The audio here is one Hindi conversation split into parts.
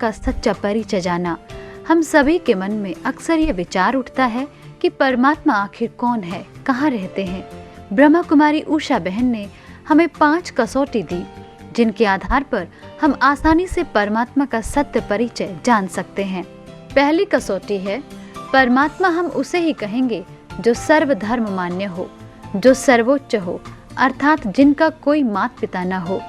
का सच्चा परिचय जाना। हम सभी के मन में अक्सर ये विचार उठता है कि परमात्मा आखिर कौन है, कहाँ रहते हैं। ब्रह्मा कुमारी उषा बहन ने हमें 5 कसौटी दी, जिनके आधार पर हम आसानी से परमात्मा का सत्य परिचय जान सकते हैं। पहली कसौटी है, परमात्मा हम उसे ही कहेंगे जो सर्वधर्म मान्य हो, जो सर्वोच्च हो, अर्थात जिनका कोई माता पिता न हो।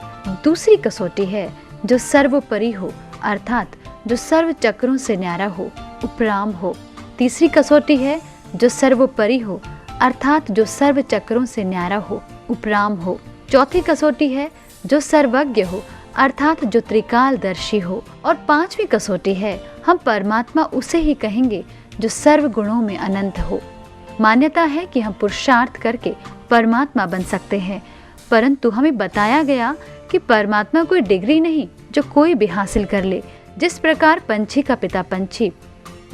दूसरी कसौटी है, जो सर्वोपरि हो, अर्थात जो सर्व चक्रों से न्यारा हो, उपराम हो। तीसरी कसौटी है, जो सर्वोपरि हो, अर्थात जो सर्व चक्रों से न्यारा हो, उपराम हो। चौथी कसौटी है, जो सर्वज्ञ हो, अर्थात जो त्रिकालदर्शी हो। और 5वीं कसौटी है, हम परमात्मा उसे ही कहेंगे जो सर्व गुणों में अनंत हो। मान्यता है कि हम पुरुषार्थ करके परमात्मा बन सकते हैं, परंतु हमें बताया गया कि परमात्मा कोई डिग्री नहीं जो कोई भी हासिल कर ले। जिस प्रकार पंछी का पिता पंछी,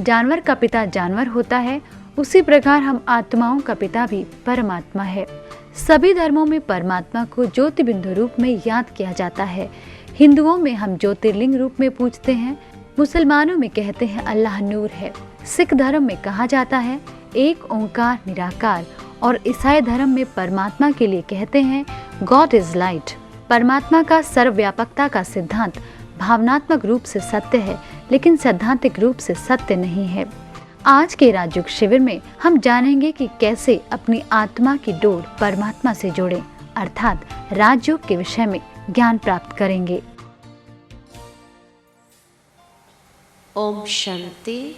जानवर का पिता जानवर होता है, उसी प्रकार हम आत्माओं का पिता भी परमात्मा है। सभी धर्मों में परमात्मा को ज्योति बिंदु रूप में याद किया जाता है। हिंदुओं में हम ज्योतिर्लिंग रूप में पूजते हैं, मुसलमानों में कहते हैं अल्लाह नूर है, सिख धर्म में कहा जाता है एक ओंकार निराकार, और ईसाई धर्म में परमात्मा के लिए कहते हैं गॉड इज लाइट। परमात्मा का सर्वव्यापकता का सिद्धांत भावनात्मक रूप से सत्य है, लेकिन सैद्धांतिक रूप से सत्य नहीं है। आज के राजयोग शिविर में हम जानेंगे कि कैसे अपनी आत्मा की डोर परमात्मा से जोड़ें, अर्थात राजयोग के विषय में ज्ञान प्राप्त करेंगे। ओम शांति।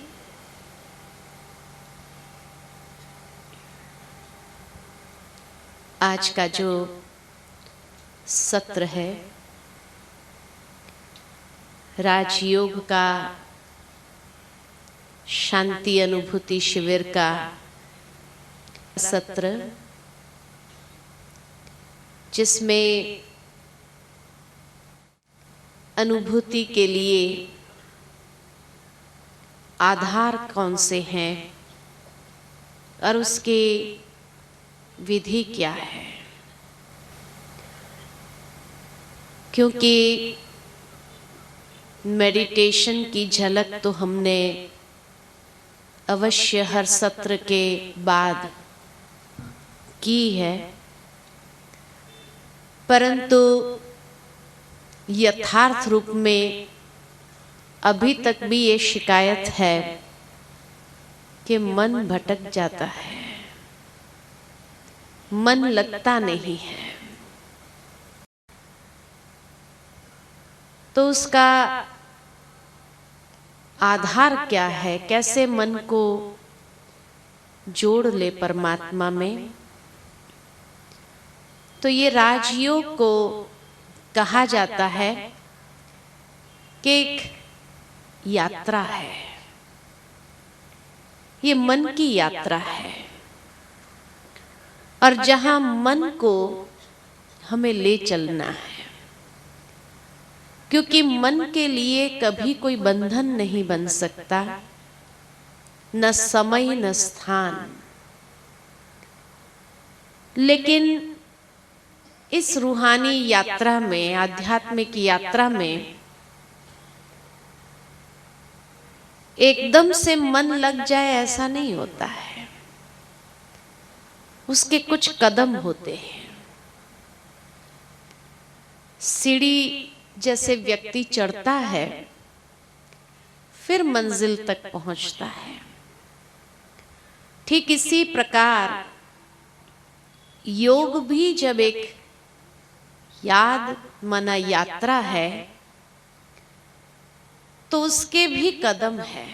आज का जो सत्र है राजयोग का शांति अनुभूति शिविर का सत्र, जिसमें अनुभूति के लिए आधार कौन से हैं और उसके विधि क्या है। क्योंकि मेडिटेशन की झलक तो हमने अवश्य हर सत्र के बाद की है, परंतु यथार्थ रूप में अभी तक भी ये शिकायत है कि मन भटक जाता है, मन लगता नहीं है। तो उसका आधार क्या है, कैसे मन को जोड़ ले परमात्मा में। तो ये राजयोग को कहा जाता है कि एक यात्रा है, ये मन की यात्रा है, और जहां मन को हमें ले चलना है। क्योंकि मन के लिए कभी कोई बंधन नहीं बन सकता, न समय न स्थान। लेकिन इस रूहानी यात्रा में, आध्यात्मिक यात्रा में एकदम से मन लग जाए ऐसा नहीं होता है। उसके कुछ कदम होते हैं। सीढ़ी जैसे व्यक्ति चढ़ता है, फिर मंजिल तक पहुंचता है, ठीक इसी प्रकार योग भी जब एक याद माना यात्रा है, तो उसके भी कदम है,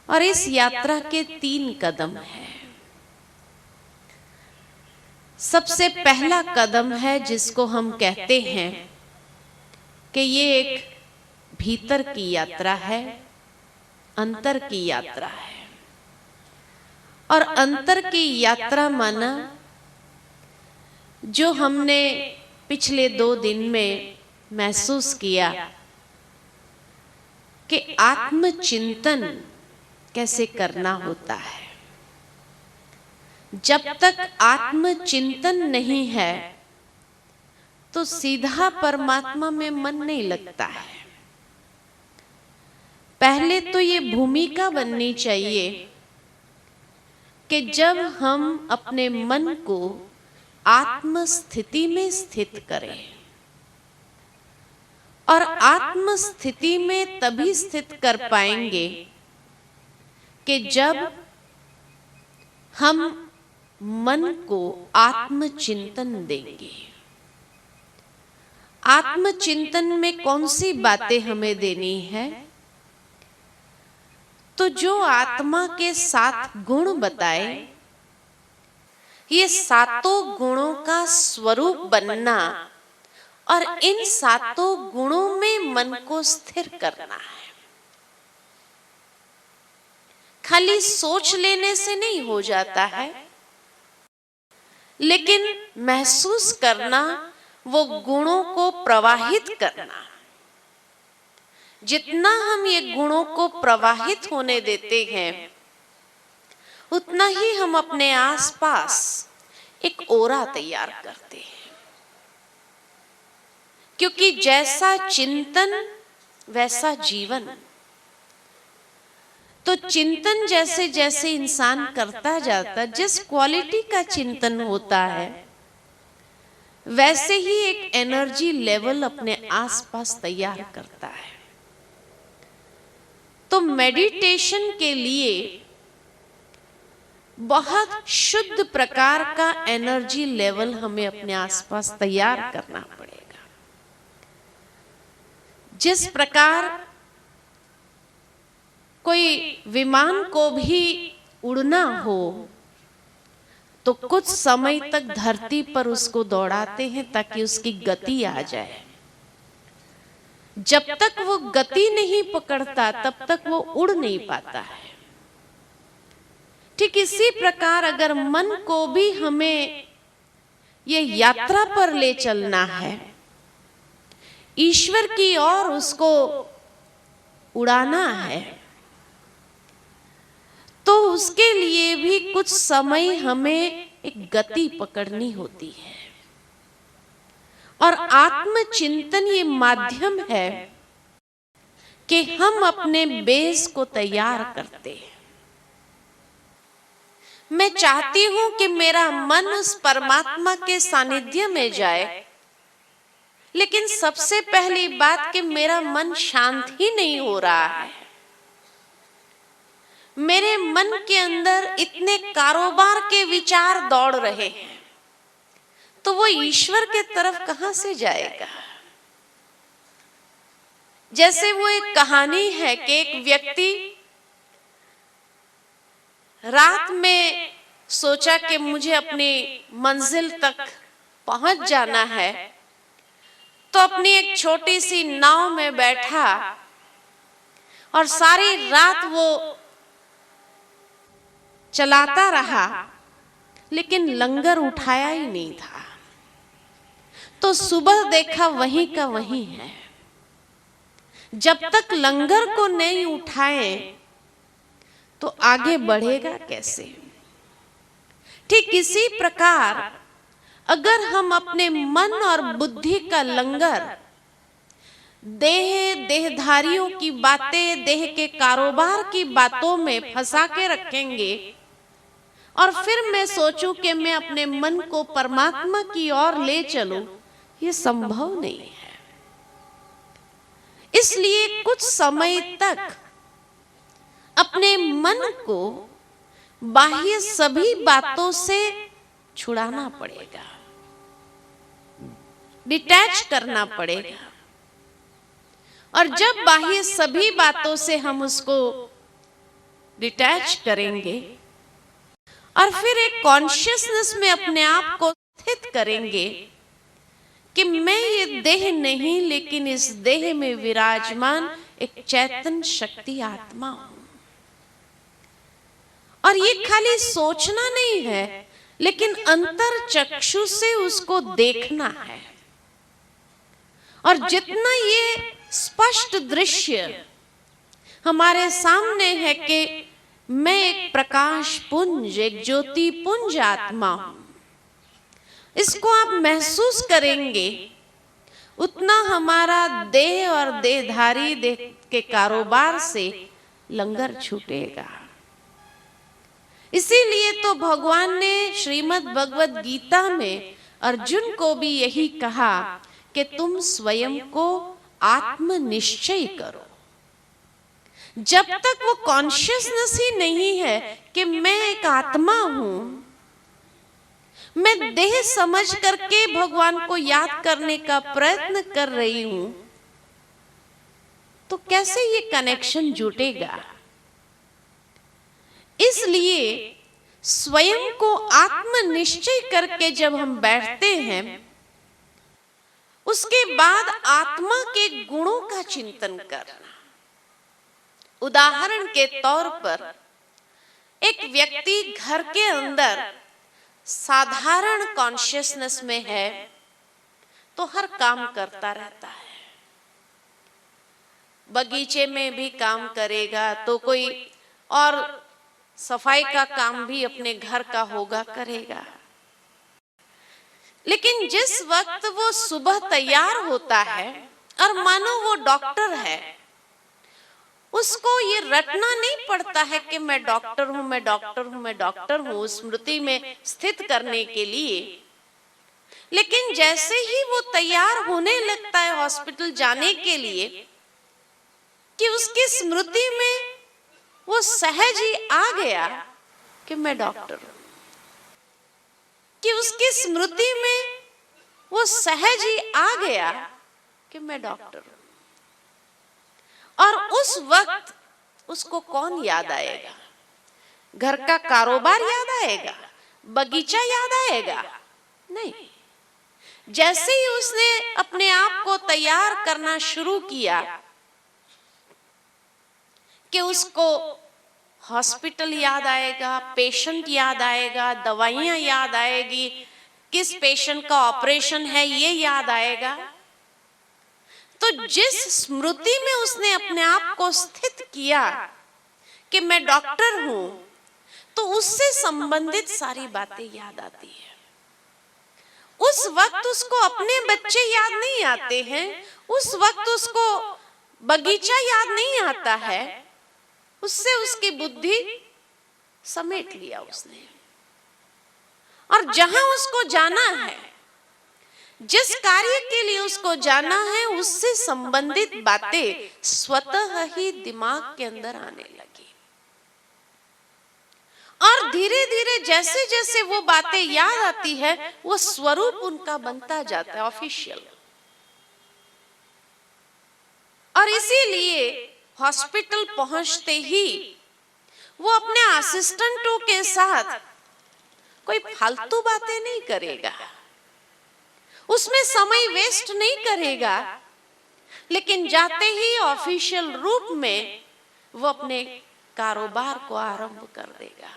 और इस यात्रा के 3 कदम है। सबसे पहला कदम है जिसको हम कहते हैं कि ये एक भीतर की यात्रा है, अंतर की यात्रा है। और अंतर की यात्रा माना जो हमने पिछले 2 दिन में महसूस किया कि आत्मचिंतन कैसे करना होता है। जब तक आत्मचिंतन नहीं है तो सीधा परमात्मा में मन नहीं लगता है। पहले तो ये भूमिका बननी चाहिए कि जब हम अपने मन को आत्म स्थिति में स्थित करें, और आत्म स्थिति में तभी स्थित कर पाएंगे कि जब हम मन को आत्मचिंतन देंगे। आत्मचिंतन में कौन सी बातें हमें देनी है? तो जो आत्मा के 7 गुण बताए, ये 7 गुणों का स्वरूप बनना और इन 7 गुणों में मन को स्थिर करना है। खाली सोच लेने से नहीं हो जाता है, लेकिन महसूस करना, वो गुणों को प्रवाहित करना। जितना हम ये गुणों को प्रवाहित होने देते हैं, उतना ही हम अपने आसपास एक ओरा तैयार करते हैं। क्योंकि जैसा चिंतन वैसा जीवन। तो चिंतन जैसे जैसे इंसान करता जाता, जिस क्वालिटी का चिंतन होता है, वैसे ही एक एनर्जी लेवल अपने आसपास तैयार करता है। तो मेडिटेशन के लिए बहुत शुद्ध प्रकार का एनर्जी लेवल हमें अपने आसपास तैयार करना पड़ेगा। जिस प्रकार कोई विमान को भी उड़ना हो तो कुछ समय तक धरती पर उसको दौड़ाते हैं ताकि उसकी गति आ जाए। जब तक वो गति नहीं पकड़ता तब तक वो उड़ नहीं पाता है। ठीक इसी प्रकार अगर मन को भी हमें ये यात्रा पर ले चलना है, ईश्वर की ओर उसको उड़ाना है, तो उसके लिए भी कुछ समय हमें एक गति पकड़नी होती है। और आत्मचिंतन ये माध्यम है कि हम अपने बेस को तैयार करते हैं। मैं चाहती हूं कि मेरा मन उस परमात्मा के सानिध्य में जाए, लेकिन सबसे पहली बात कि मेरा मन शांत ही नहीं हो रहा है। मेरे मन के अंदर इतने कारोबार के विचार दौड़ रहे हैं, तो वो ईश्वर के तरफ कहां से जाएगा? जैसे वो एक कहानी है कि एक व्यक्ति रात में सोचा कि मुझे अपनी मंजिल तक पहुंच जाना है, तो अपनी एक छोटी सी नाव में बैठा और सारी रात वो चलाता रहा, लेकिन लंगर उठाया ही नहीं था। तो सुबह देखा वहीं का वहीं है। जब तक लंगर को नहीं उठाए तो आगे बढ़ेगा कैसे? ठीक इसी प्रकार अगर हम अपने मन और बुद्धि का लंगर देहधारियों की बातें, देह के कारोबार की बातों में फंसा के रखेंगे और फिर मैं सोचूं कि मैं अपने मन को परमात्मा की ओर ले चलूं, ये संभव नहीं है। इसलिए कुछ समय तक अपने मन को बाह्य सभी बातों से छुड़ाना पड़ेगा, डिटैच करना पड़ेगा। और जब बाह्य सभी बातों से हम उसको डिटैच करेंगे और फिर एक कॉन्शियसनेस में अपने आप को स्थित करेंगे कि मैं ये देह नहीं, लेकिन इस देह में विराजमान एक चैतन्य शक्ति आत्मा हूं। और ये खाली सोचना नहीं है, लेकिन अंतर चक्षु से उसको देखना है। और जितना ये स्पष्ट दृश्य हमारे सामने है कि मैं एक प्रकाश पुंज, एक ज्योति पुंज आत्मा हूं, इसको आप महसूस करेंगे, उतना हमारा देह और देहधारी, देह के कारोबार से लंगर छूटेगा। इसीलिए तो भगवान ने श्रीमद् भगवद गीता में अर्जुन को भी यही कहा कि तुम स्वयं को आत्मनिश्चय करो। जब तक वो कॉन्शियसनेस ही नहीं है कि मैं एक आत्मा हूं, मैं देह समझ करके भगवान को याद करने का प्रयत्न कर रही हूं, तो कैसे ये कनेक्शन जुटेगा? इसलिए स्वयं को आत्मनिश्चय करके जब हम बैठते हैं, उसके बाद आत्मा के गुणों का चिंतन करना। उदाहरण के तौर पर एक व्यक्ति घर के अंदर साधारण कॉन्शियसनेस में है तो हर काम करता रहता है। बगीचे में भी काम करेगा तो कोई और सफाई का काम भी अपने घर का होगा, करेगा। लेकिन जिस वक्त वो सुबह तैयार होता है और मानो वो डॉक्टर है, उसको ये रटना नहीं पड़ता है कि मैं डॉक्टर हूं, मैं डॉक्टर हूं, मैं डॉक्टर हूं, स्मृति में स्थित करने के लिए। लेकिन जैसे ही वो तैयार होने लगता है हॉस्पिटल जाने के लिए, कि उसकी स्मृति में वो सहज ही आ गया कि मैं डॉक्टर हूं, कि उसकी स्मृति में वो सहज ही आ गया कि मैं डॉक्टर हूं। और उस वक्त उसको कौन याद आएगा? घर का कारोबार याद आएगा? बगीचा याद आएगा? नहीं। जैसे ही उसने अपने आप को तैयार करना शुरू किया कि उसको हॉस्पिटल याद आएगा, पेशेंट याद आएगा, दवाइयां याद आएगी, किस पेशेंट का ऑपरेशन है ये याद आएगा। तो जिस स्मृति में उसने अपने आप को स्थित किया कि मैं डॉक्टर हूं, तो उससे संबंधित सारी बातें याद आती है। उस वक्त उसको अपने बच्चे याद नहीं आते हैं, उस वक्त उसको बगीचा याद नहीं आता है, उससे उसकी बुद्धि समेट लिया उसने। और जहां उसको जाना है, जिस कार्य के लिए उसको जाना है, उससे संबंधित बातें स्वतः ही दिमाग के अंदर आने लगी। और धीरे धीरे जैसे जैसे वो बातें याद आती है, वो स्वरूप उनका बनता जाता है, ऑफिशियल। और इसीलिए हॉस्पिटल पहुंचते ही वो अपने असिस्टेंटों के साथ कोई फालतू बातें नहीं करेगा, उसमें समय वेस्ट नहीं करेगा, लेकिन जाते ही ऑफिशियल रूप में वो अपने कारोबार को आरंभ कर देगा।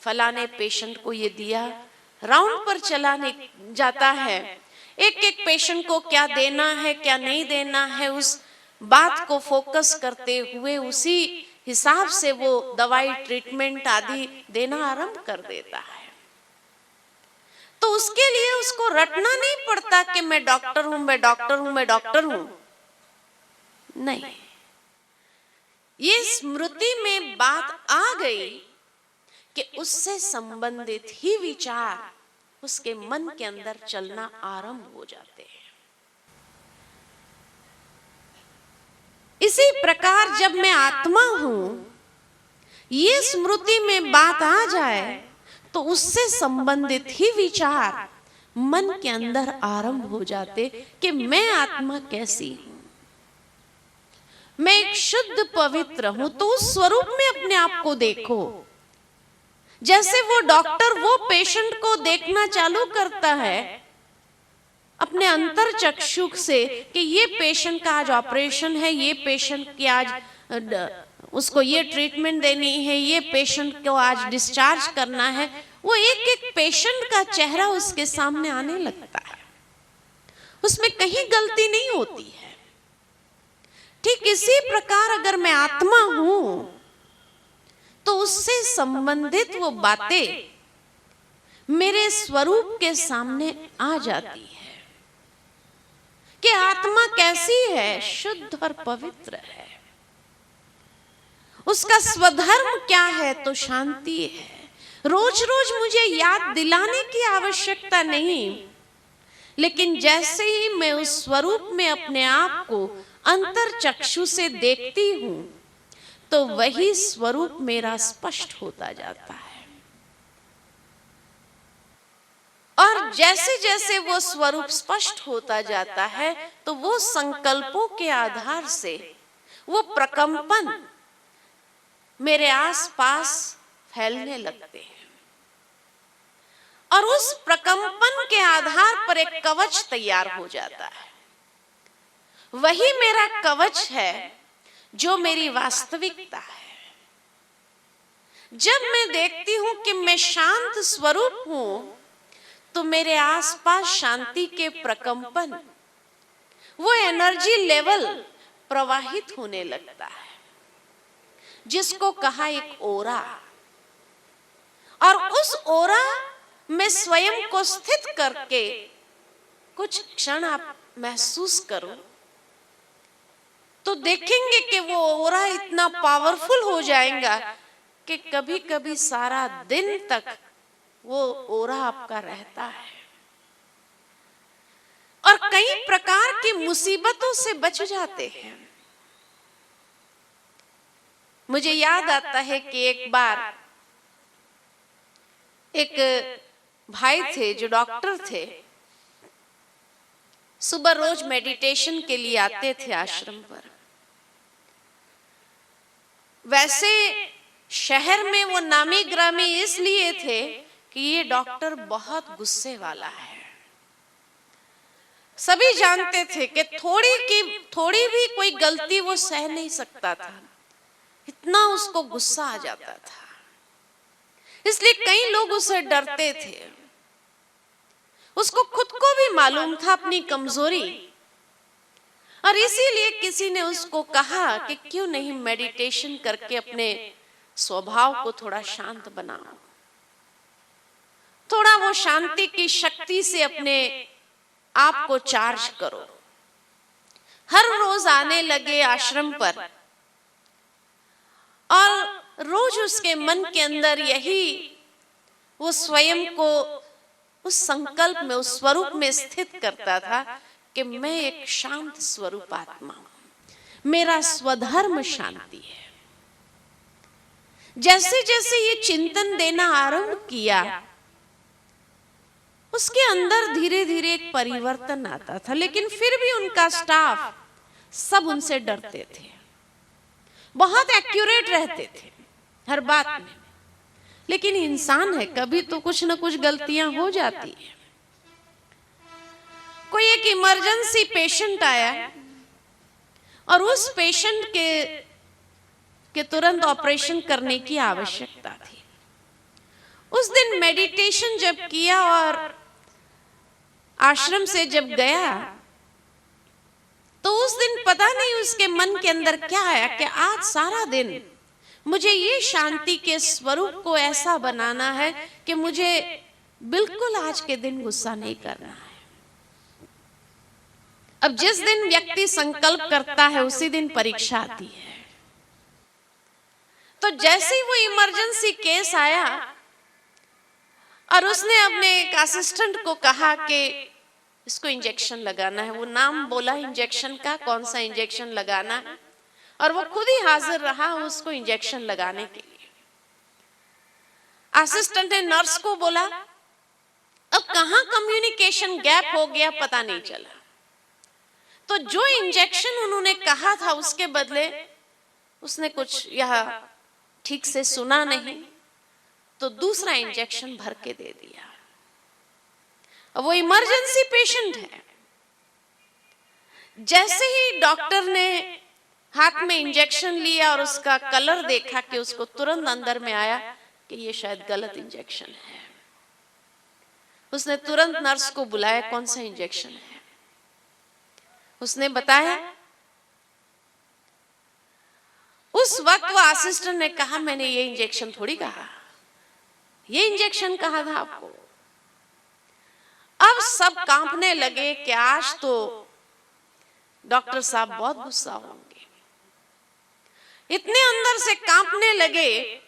फलाने पेशेंट को ये दिया, राउंड पर चलाने जाता है, एक एक पेशेंट को क्या देना है क्या नहीं देना है, उस बात को फोकस करते हुए उसी हिसाब से वो दवाई ट्रीटमेंट आदि देना आरंभ कर देता है। तो उसके लिए उसको रटना नहीं पड़ता कि मैं डॉक्टर हूं, मैं डॉक्टर हूं, मैं डॉक्टर हूं। नहीं, ये स्मृति में बात आ गई कि उससे संबंधित ही विचार उसके मन के अंदर चलना आरंभ हो जाते हैं। इसी प्रकार जब मैं आत्मा हूं, ये स्मृति में बात आ जाए तो उससे संबंधित ही विचार मन के अंदर आरंभ हो जाते कि मैं आत्मा कैसी हूं, मैं एक शुद्ध पवित्र हूं। तो उस स्वरूप में अपने आप को देखो। जैसे वो डॉक्टर वो पेशेंट को देखना चालू करता है अपने अंतर चक्षु से कि ये पेशेंट का आज ऑपरेशन है, ये पेशेंट की आज उसको ये ट्रीटमेंट देनी है, ये पेशेंट को आज डिस्चार्ज करना है, वो एक एक पेशेंट का चेहरा उसके सामने आने लगता है, उसमें कहीं गलती नहीं होती है। ठीक इसी प्रकार अगर मैं आत्मा हूं तो उससे संबंधित वो बातें मेरे स्वरूप के सामने आ जाती है कि आत्मा कैसी है, शुद्ध और पवित्र है। उसका स्वधर्म क्या है? तो शांति है। रोज रोज मुझे याद दिलाने की आवश्यकता नहीं, लेकिन जैसे ही मैं उस स्वरूप में अपने आप को अंतर चक्षु से देखती हूं, तो वही स्वरूप मेरा स्पष्ट होता जाता है। और जैसे जैसे वो स्वरूप स्पष्ट होता जाता है, तो वो संकल्पों के आधार से वो प्रकंपन मेरे आसपास फैलने लगते हैं, और उस प्रकंपन के आधार पर एक कवच तैयार हो जाता है। वही मेरा कवच है जो मेरी वास्तविकता है। जब मैं देखती हूं कि मैं शांत स्वरूप हूं, तो मेरे आसपास शांति के प्रकंपन, वो एनर्जी लेवल प्रवाहित होने लगता है, जिसको कहा एक ओरा। और उस ओरा में स्वयं को स्थित करके कुछ क्षण आप महसूस करो, तो देखेंगे कि वो ओरा इतना पावरफुल हो जाएगा कि कभी कभी सारा दिन तक वो ओरा आपका रहता है, और कई प्रकार की मुसीबतों से बच जाते हैं। मुझे याद आता है कि एक बार एक भाई थे जो डॉक्टर थे, सुबह रोज मेडिटेशन के लिए आते थे आश्रम पर। वैसे शहर में वो नामी ग्रामी इसलिए थे कि ये डॉक्टर बहुत गुस्से वाला है। सभी जानते थे कि थोड़ी भी कोई गलती वो सह नहीं सकता था, इतना उसको गुस्सा आ जाता था। इसलिए कई लोग उससे डरते थे। उसको खुद को भी मालूम था अपनी कमजोरी, और इसीलिए किसी ने उसको कहा कि क्यों नहीं मेडिटेशन करके अपने स्वभाव को थोड़ा शांत बनाओ, थोड़ा वो शांति की शक्ति से अपने आप को चार्ज करो। हर रोज आने लगे आश्रम पर, और रोज उसके मन के अंदर यही वो स्वयं को उस संकल्प में, उस स्वरूप में स्थित करता था कि मैं एक शांत स्वरूप आत्मा हूं, मेरा स्वधर्म शांति है। जैसे जैसे ये चिंतन देना आरंभ किया, उसके अंदर धीरे धीरे एक परिवर्तन आता था। लेकिन फिर भी उनका स्टाफ सब उनसे डरते थे, बहुत एक्यूरेट रहते थे हर बात में। लेकिन इंसान है, कभी तो कुछ ना कुछ गलतियां हो जाती है। कोई एक इमरजेंसी पेशेंट आया, और उस पेशेंट के तुरंत ऑपरेशन करने की आवश्यकता थी। उस दिन मेडिटेशन जब किया और आश्रम से जब गया, तो उस दिन पता नहीं उसके मन के अंदर क्या आया कि आज सारा दिन मुझे ये शांति के स्वरूप को ऐसा बनाना है कि मुझे बिल्कुल आज के दिन गुस्सा नहीं करना है। अब जिस दिन व्यक्ति संकल्प करता है, उसी दिन परीक्षा आती है। तो जैसे ही वो इमरजेंसी केस आया, और उसने अपने एक असिस्टेंट को कहा कि इसको इंजेक्शन लगाना है। वो नाम बोला इंजेक्शन का, कौन सा इंजेक्शन लगाना है, और वो खुद ही हाजिर रहा उसको इंजेक्शन लगाने के लिए। असिस्टेंट ने नर्स को बोला, अब कहां कम्युनिकेशन गैप हो गया पता नहीं चला। तो जो इंजेक्शन उन्होंने कहा था, उसके बदले उसने कुछ यह ठीक से सुना नहीं, तो दूसरा इंजेक्शन भर के दे दिया। अब वो इमरजेंसी पेशेंट है। जैसे ही डॉक्टर ने हाथ में इंजेक्शन लिया और उसका कलर देखा, कि उसको तुरंत अंदर में आया कि ये शायद गलत इंजेक्शन है। उसने तुरंत नर्स को बुलाया, कौन सा इंजेक्शन है। उसने बताया। उस वक्त वो असिस्टेंट ने कहा, मैंने ये इंजेक्शन थोड़ी कहा, ये इंजेक्शन कहा था आपको। अब सब कांपने लगे कि आज तो डॉक्टर साहब बहुत गुस्सा होंगे, इतने अंदर से कांपने लगे,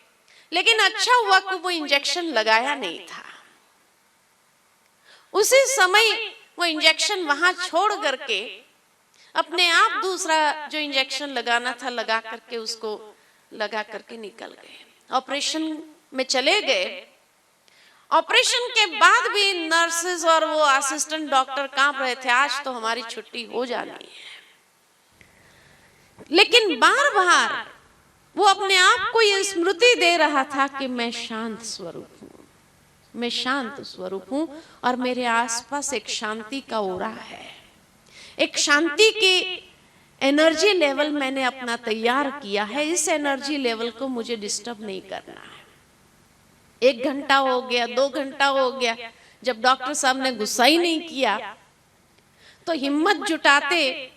लेकिन अच्छा हुआ कि वो इंजेक्शन लगाया नहीं था। उसी समय वो इंजेक्शन वहां छोड़ करके अपने आप दूसरा जो इंजेक्शन लगाना था लगा करके उसको लगा करके निकल गए, ऑपरेशन में चले गए। ऑपरेशन के बाद भी नर्सेस और वो असिस्टेंट डॉक्टर कांप रहे थे, आज तो हमारी छुट्टी हो जानी है। लेकिन बार बार वो अपने आप को ये स्मृति दे रहा था कि मैं शांत स्वरूप हूं, मैं शांत स्वरूप हूं और मेरे आसपास एक शांति का ओरा है, एक शांति की एनर्जी लेवल मैंने अपना तैयार किया है। इस एनर्जी लेवल को मुझे डिस्टर्ब नहीं करना है। 1 घंटा हो गया, 2 घंटा हो गया, जब डॉक्टर साहब ने गुस्सा ही नहीं किया तो हिम्मत जुटाते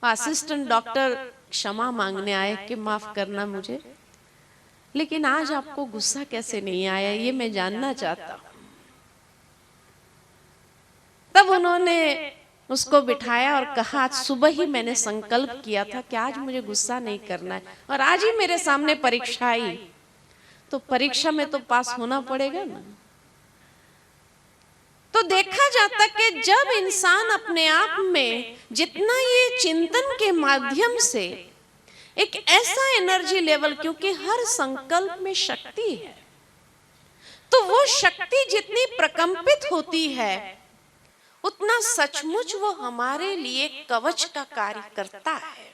असिस्टेंट डॉक्टर क्षमा मांगने आए कि माफ करना मुझे, लेकिन आज आपको गुस्सा कैसे नहीं आया ये मैं जानना चाहता हूं। तब उन्होंने उसको बिठाया और कहा, आज सुबह ही मैंने संकल्प किया था कि आज मुझे गुस्सा नहीं करना है, और आज ही मेरे सामने परीक्षा आई, तो परीक्षा में तो पास होना पड़ेगा ना। तो देखा जाता कि जब इंसान अपने आप में जितना ये चिंतन के माध्यम से एक ऐसा एनर्जी लेवल, क्योंकि हर संकल्प में शक्ति है, तो वो शक्ति जितनी प्रकंपित होती है उतना सचमुच वो हमारे लिए कवच का कार्य करता है।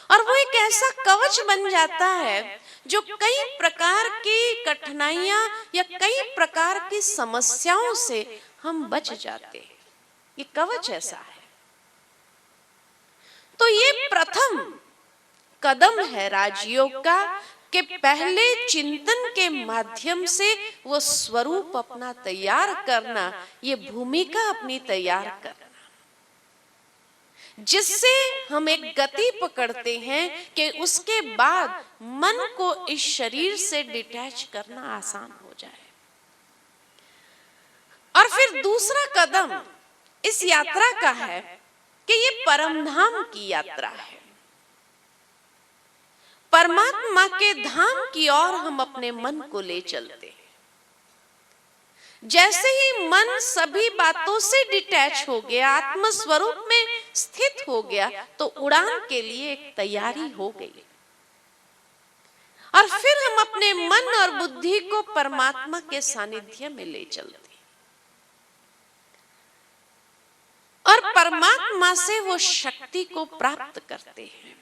और वो एक ऐसा कवच बन जाता है जो कई प्रकार की कठिनाइयां या कई प्रकार की समस्याओं से हम बच जाते हैं। ये कवच ऐसा है। तो ये प्रथम कदम है राजयोग का कि पहले चिंतन के माध्यम से वो स्वरूप अपना तैयार करना, ये भूमिका अपनी तैयार करना, जिससे हम एक गति पकड़ते हैं कि उसके बाद मन को इस शरीर से डिटैच करना आसान हो जाए। और फिर दूसरा कदम इस यात्रा का है कि ये परमधाम की यात्रा है। परमात्मा के धाम की ओर हम अपने मन को ले चलते हैं। जैसे ही मन सभी बातों से डिटैच हो गया, आत्म स्वरूप में स्थित हो गया, तो उड़ान के लिए एक तैयारी हो गई। और फिर हम अपने मन और बुद्धि को परमात्मा के सानिध्य में ले चलते और परमात्मा से वो शक्ति को प्राप्त करते हैं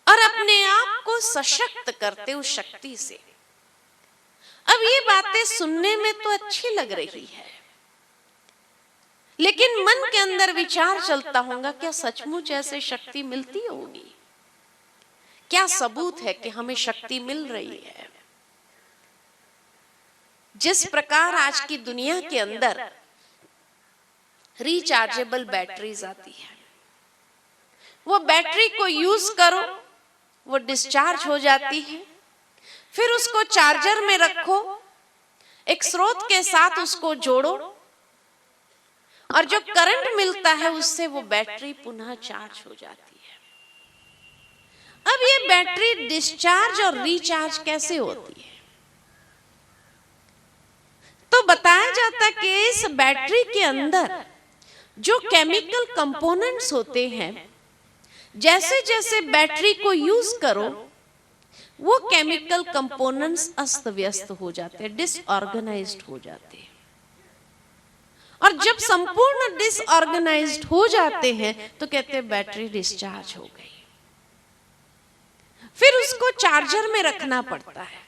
और अपने आप को सशक्त करते उस शक्ति से। अब ये बातें सुनने में तो अच्छी लग रही है, लेकिन मन के अंदर विचार चलता होगा, क्या सचमुच ऐसे शक्ति मिलती होगी? क्या सबूत है कि हमें शक्ति मिल रही है? जिस प्रकार आज की दुनिया के अंदर रिचार्जेबल बैटरीज आती है, वो बैटरी को यूज करो, वो डिस्चार्ज हो जाती है, फिर उसको चार्जर में रखो, एक स्रोत के साथ उसको जोड़ो और जो करंट मिलता है उससे वो बैटरी पुनः चार्ज हो जाती है। अब ये बैटरी डिस्चार्ज और रिचार्ज कैसे होती है? तो बताया जाता कि इस बैटरी के अंदर जो केमिकल कंपोनेंट्स होते हैं, जैसे जैसे बैटरी को यूज करो वो केमिकल कंपोनेंट्स अस्त व्यस्त हो जाते हैं, डिसऑर्गेनाइज्ड हो जाते हैं। और जब संपूर्ण डिसऑर्गेनाइज्ड हो जाते हैं तो कहते हैं बैटरी डिस्चार्ज हो गई। फिर उसको चार्जर में रखना पड़ता है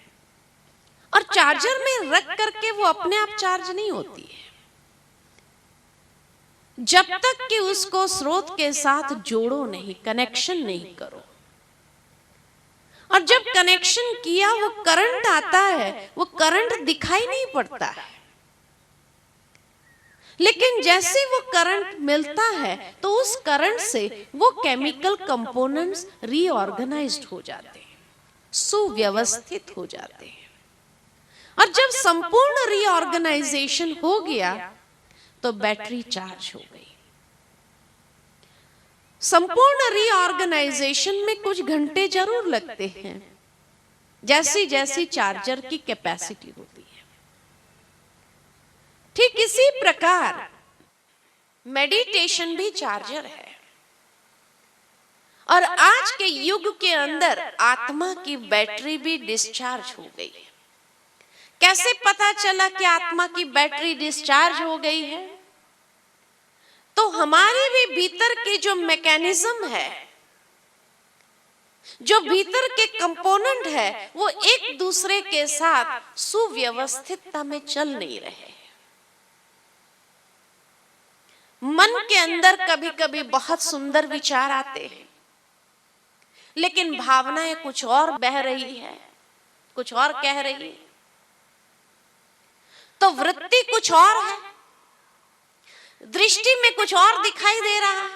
और चार्जर में रख करके वो अपने आप चार्ज नहीं होती है जब तक कि उसको स्रोत के साथ जोड़ो नहीं, कनेक्शन नहीं करो। और जब कनेक्शन किया वो करंट आता है, वो करंट दिखाई नहीं पड़ता है, लेकिन जैसे वो करंट मिलता है तो उस करंट से वो केमिकल कंपोनेंट्स रीऑर्गेनाइज्ड हो जाते हैं, सुव्यवस्थित हो जाते हैं। और जब संपूर्ण रीऑर्गेनाइजेशन हो गया तो बैटरी चार्ज हो गई। संपूर्ण रीऑर्गेनाइजेशन में कुछ घंटे जरूर लगते हैं, जैसी जैसी चार्जर की कैपेसिटी होती है। ठीक इसी प्रकार मेडिटेशन भी चार्जर है। और आज के युग के अंदर आत्मा की बैटरी भी डिस्चार्ज हो गई है। कैसे पता चला कि आत्मा की बैटरी डिस्चार्ज हो गई है? तो हमारे भी भीतर के जो मैकेनिज्म है, जो भीतर के कंपोनेंट है, वो एक दूसरे के साथ सुव्यवस्थितता में चल नहीं रहे। मन के अंदर कभी कभी बहुत सुंदर विचार आते हैं, लेकिन भावनाएं कुछ और बह रही है, कुछ और कह रही है। तो वृत्ति कुछ और है, दृष्टि में कुछ और दिखाई दे रहा है,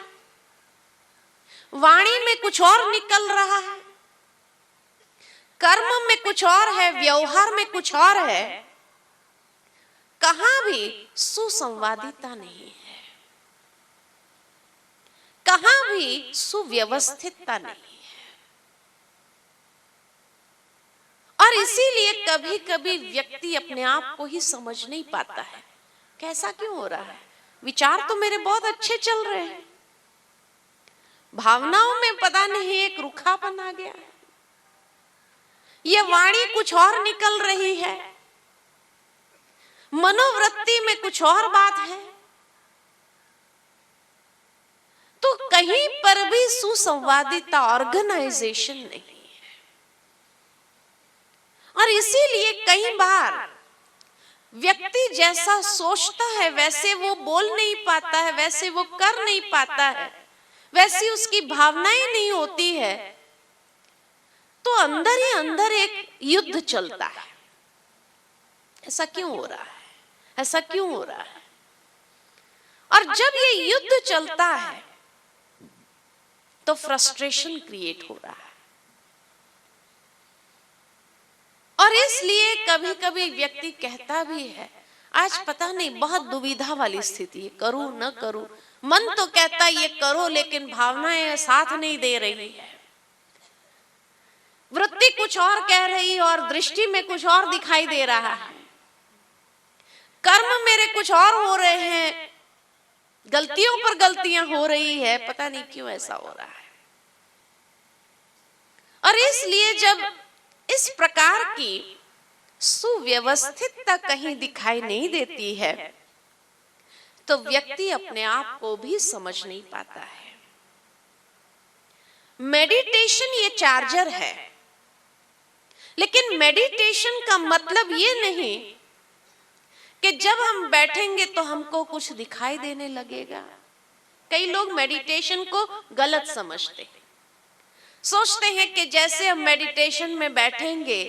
वाणी में कुछ और निकल रहा है, कर्म में कुछ और है, व्यवहार में कुछ और है। कहां भी सुसंवादिता नहीं है, कहां भी सुव्यवस्थितता नहीं है। और इसीलिए कभी कभी व्यक्ति अपने आप को ही समझ नहीं पाता है, कैसा क्यों हो रहा है? विचार तो मेरे बहुत अच्छे चल रहे हैं, भावनाओं में पता नहीं एक रूखापन आ गया है, ये वाणी कुछ और निकल रही है, मनोवृत्ति में कुछ और बात है। तो कहीं पर भी सुसंवादिता, ऑर्गेनाइजेशन नहीं है। और इसीलिए कई बार व्यक्ति जैसा सोचता है वैसे वो बोल नहीं पाता है, वैसे वो कर नहीं पाता है, वैसी उसकी भावनाएं नहीं होती है। तो अंदर ही अंदर एक युद्ध चलता है। ऐसा क्यों हो रहा है? ऐसा क्यों हो रहा है? और जब ये युद्ध चलता है तो फ्रस्ट्रेशन क्रिएट हो रहा है। और इसलिए कभी कभी व्यक्ति कहता भी है, आज पता नहीं बहुत दुविधा वाली स्थिति है, करूं न करूं। मन तो कहता ये करो, लेकिन भावनाएं साथ नहीं दे रही है, वृत्ति कुछ और कह रही है और दृष्टि में कुछ और दिखाई दे रहा है, कर्म मेरे कुछ और हो रहे हैं, गलतियों पर गलतियां हो रही है, पता नहीं क्यों ऐसा हो रहा है। और इसलिए जब इस प्रकार की सुव्यवस्थितता कहीं दिखाई नहीं देती है तो व्यक्ति अपने आप को भी समझ नहीं पाता है। मेडिटेशन ये चार्जर है, लेकिन मेडिटेशन का मतलब ये नहीं कि जब हम बैठेंगे तो हमको कुछ दिखाई देने लगेगा। कई लोग मेडिटेशन को गलत समझते हैं, सोचते हैं कि जैसे हम मेडिटेशन में बैठेंगे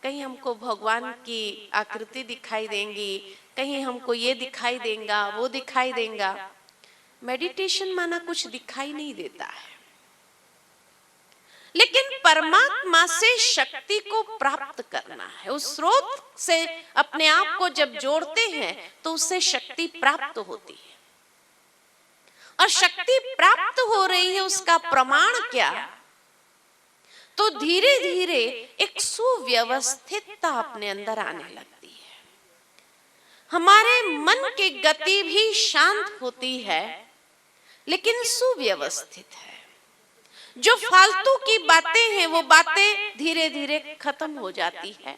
कहीं हमको भगवान की आकृति दिखाई देंगी, कहीं हमको ये दिखाई देगा, वो दिखाई देगा। मेडिटेशन माना कुछ दिखाई नहीं देता है, लेकिन परमात्मा से शक्ति को प्राप्त करना है। उस स्रोत से अपने आप को जब जोड़ते हैं तो उससे शक्ति प्राप्त होती है। और शक्ति प्राप्त हो रही है, उसका प्रमाण क्या? तो धीरे धीरे एक सुव्यवस्थितता अपने अंदर आने लगती है। हमारे मन की गति भी शांत होती है, लेकिन सुव्यवस्थित है। जो फालतू की बातें हैं वो बातें धीरे धीरे खत्म हो जाती है।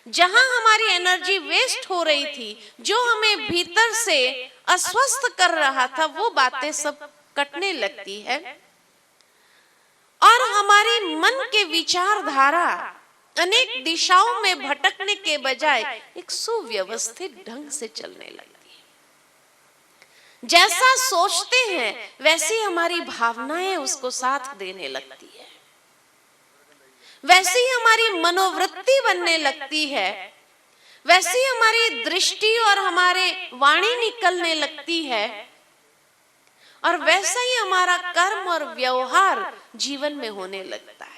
जहां हमारी एनर्जी वेस्ट हो रही थी, जो हमें भीतर से अस्वस्थ कर रहा था, वो बातें सब कटने लगती है और हमारी मन के विचारधारा अनेक दिशाओं में भटकने के बजाय एक सुव्यवस्थित ढंग से चलने लगती है। जैसा सोचते हैं वैसी हमारी भावनाएं उसको साथ देने लगती है, वैसी हमारी मनोवृत्ति बनने लगती है, वैसी हमारी दृष्टि और हमारे वाणी निकलने लगती है, और वैसा ही हमारा कर्म और व्यवहार जीवन में होने लगता है।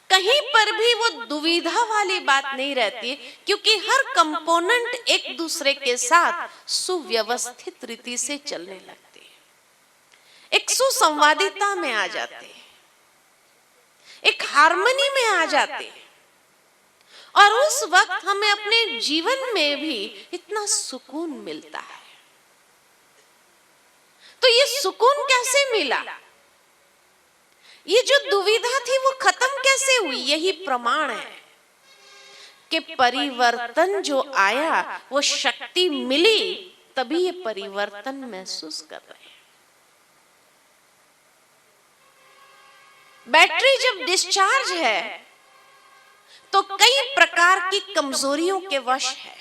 कहीं पर भी वो दुविधा वाली बात नहीं रहती, क्योंकि हर कंपोनेंट एक दूसरे के साथ सुव्यवस्थित रीति से चलने लगते हैं। एक सुसंवादिता में आ जाते हैं, एक हार्मनी में आ जाते हैं, और उस वक्त हमें अपने जीवन में भी इतना सुकून मिलता है। तो ये सुकून कैसे मिला, ये जो दुविधा थी वो खत्म कैसे हुई? यही प्रमाण है कि परिवर्तन जो आया, वो शक्ति मिली, तभी ये परिवर्तन महसूस कर रहे हैं। बैटरी जब डिस्चार्ज है तो कई प्रकार की कमजोरियों के वश है,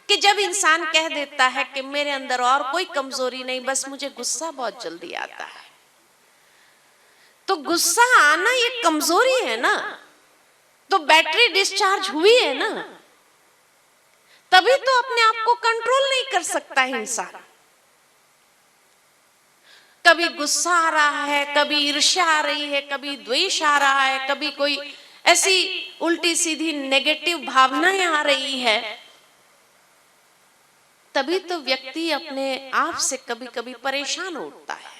कि जब इंसान कह देता है कि मेरे अंदर और कोई कमजोरी नहीं, बस मुझे गुस्सा बहुत जल्दी आता है, तो गुस्सा आना ये कमजोरी है ना, तो बैटरी डिस्चार्ज हुई है ना, तभी तो अपने आप को कंट्रोल नहीं कर सकता है इंसान। कभी गुस्सा आ रहा है, कभी ईर्ष्या आ रही है, कभी द्वेष आ रहा है, कभी कोई ऐसी उल्टी सीधी नेगेटिव भावनाएं आ रही है, तभी तो व्यक्ति अपने आप से कभी कभी परेशान उठता है,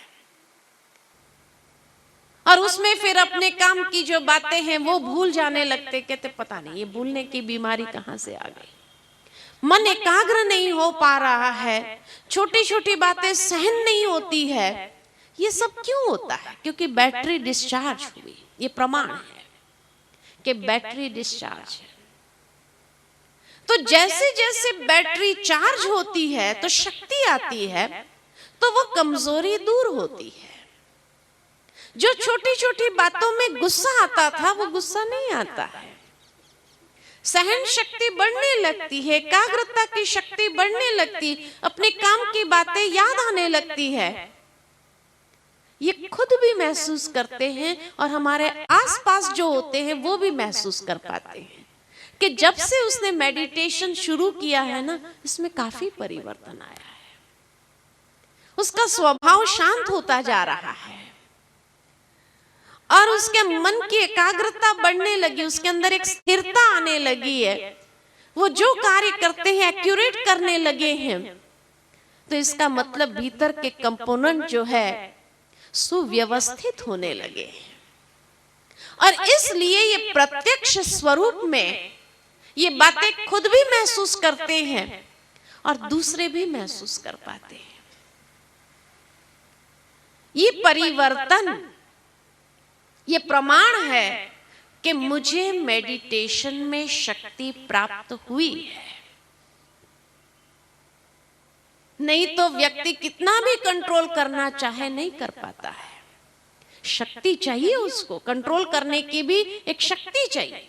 और उसमें फिर अपने काम की जो बातें हैं वो भूल जाने लगते, कहते पता नहीं ये भूलने की बीमारी कहां से आ गई, मन एकाग्र नहीं हो पा रहा है, छोटी छोटी बातें सहन नहीं होती है। ये सब क्यों होता है? क्योंकि बैटरी डिस्चार्ज हुई। ये प्रमाण है कि बैटरी डिस्चार्ज है। तो जैसे जैसे बैटरी चार्ज होती है तो शक्ति आती है, तो वो कमजोरी दूर होती है। जो छोटी छोटी बातों में गुस्सा आता था वो गुस्सा नहीं आता है, सहन शक्ति बढ़ने लगती है, एकाग्रता की शक्ति बढ़ने लगती, अपने काम की बातें याद आने लगती है। ये खुद भी महसूस करते हैं और हमारे आसपास जो होते हैं वो भी महसूस कर पाते हैं कि जब से उसने मेडिटेशन शुरू किया है ना, इसमें काफी परिवर्तन आया है, उसका स्वभाव शांत होता जा रहा है और उसके मन की एकाग्रता बढ़ने लगी, उसके अंदर एक स्थिरता आने लगी है, वो जो कार्य करते हैं एक्यूरेट करने लगे हैं। तो इसका मतलब भीतर के कंपोनेंट जो है सुव्यवस्थित होने लगे, और इसलिए ये प्रत्यक्ष स्वरूप में ये बातें खुद भी महसूस करते हैं और दूसरे भी महसूस कर पाते हैं। ये परिवर्तन, ये प्रमाण है कि मुझे मेडिटेशन में शक्ति प्राप्त हुई है। नहीं तो व्यक्ति कितना भी कंट्रोल करना चाहे नहीं कर पाता है। शक्ति चाहिए, उसको कंट्रोल करने की भी एक शक्ति चाहिए।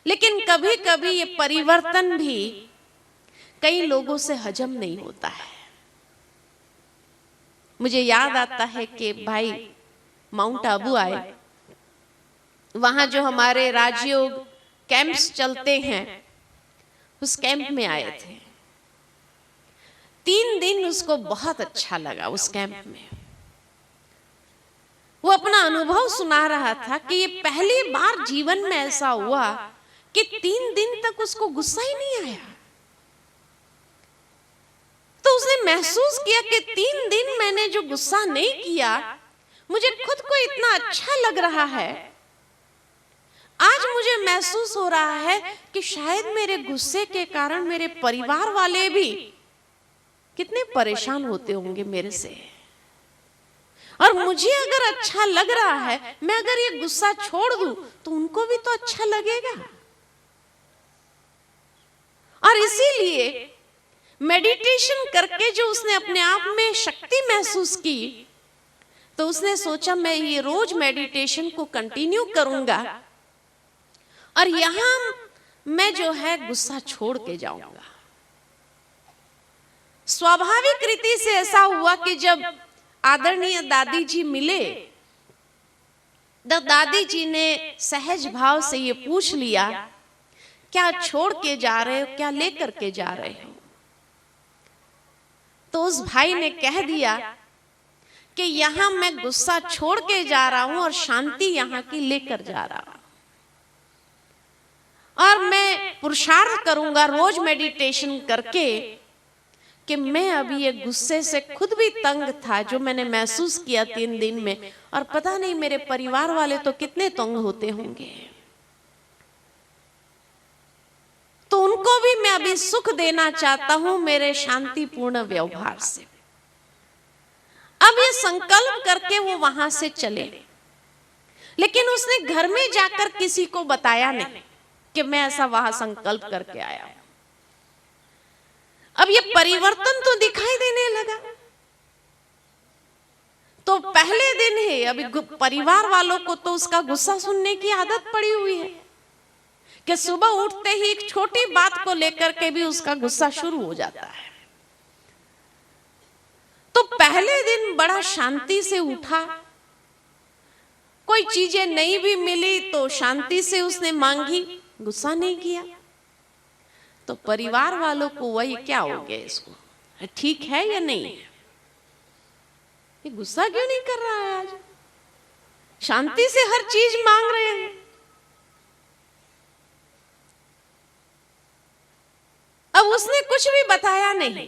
लेकिन कभी कभी ये परिवर्तन भी कई लोगों से हजम नहीं होता है। मुझे याद आता है कि भाई माउंट आबू आए, वहां जो हमारे राजयोग कैंप्स चलते हैं, उस कैंप में आए थे। 3 दिन उसको बहुत अच्छा लगा उस कैंप में। वो अपना अनुभव सुना रहा था कि ये पहली बार जीवन में ऐसा हुआ कि 3 दिन तक उसको गुस्सा ही नहीं आया। तो उसने महसूस किया कि 3 दिन मैंने जो गुस्सा नहीं किया, मुझे खुद को इतना अच्छा लग रहा है। आज मुझे महसूस हो रहा है कि शायद मेरे गुस्से के कारण मेरे परिवार वाले भी कितने परेशान होते होंगे मेरे से, और मुझे अगर अच्छा लग रहा है, मैं अगर ये गुस्सा छोड़ दूं तो उनको भी तो अच्छा लगेगा। और इसीलिए मेडिटेशन करके जो उसने अपने आप में शक्ति महसूस की, तो उसने सोचा मैं ये रोज मेडिटेशन को कंटिन्यू करूंगा और यहां मैं जो है गुस्सा छोड़ के जाऊंगा। स्वाभाविक रीति से ऐसा हुआ कि जब आदरणीय दादी जी मिले, तो दादी जी ने सहज भाव से ये पूछ लिया, क्या छोड़ के जा रहे हो, क्या लेकर के जा रहे हो? तो उस भाई ने कह दिया कि यहां मैं गुस्सा छोड़ के जा रहा हूं और शांति यहां की लेकर जा रहा हूं, और मैं पुरुषार्थ करूंगा रोज मेडिटेशन करके कि मैं अभी एक गुस्से से खुद भी तंग था, जो मैंने महसूस किया 3 दिन में, और पता नहीं मेरे परिवार वाले तो कितने तंग होते होंगे। तो उनको भी मैं अभी सुख देना चाहता हूं मेरे शांतिपूर्ण व्यवहार से। अब ये संकल्प करके वो वहां से चले, लेकिन उसने घर में जाकर किसी को बताया नहीं कि मैं ऐसा वहां संकल्प करके आया हूं। अब ये परिवर्तन तो दिखाई देने लगा। तो पहले दिन है, अभी परिवार वालों को तो उसका गुस्सा सुनने की आदत पड़ी हुई है कि सुबह उठते ही एक छोटी बात को लेकर के भी उसका गुस्सा शुरू हो जाता है। तो पहले दिन बड़ा शांति से उठा, कोई चीजें नहीं भी मिली तो शांति से उसने मांगी, गुस्सा नहीं किया। तो परिवार वालों को वही क्या हो गया, इसको ठीक है या नहीं है, ये गुस्सा क्यों नहीं कर रहा है, आज शांति से हर चीज मांग रहे हैं। अब उसने कुछ भी बताया नहीं।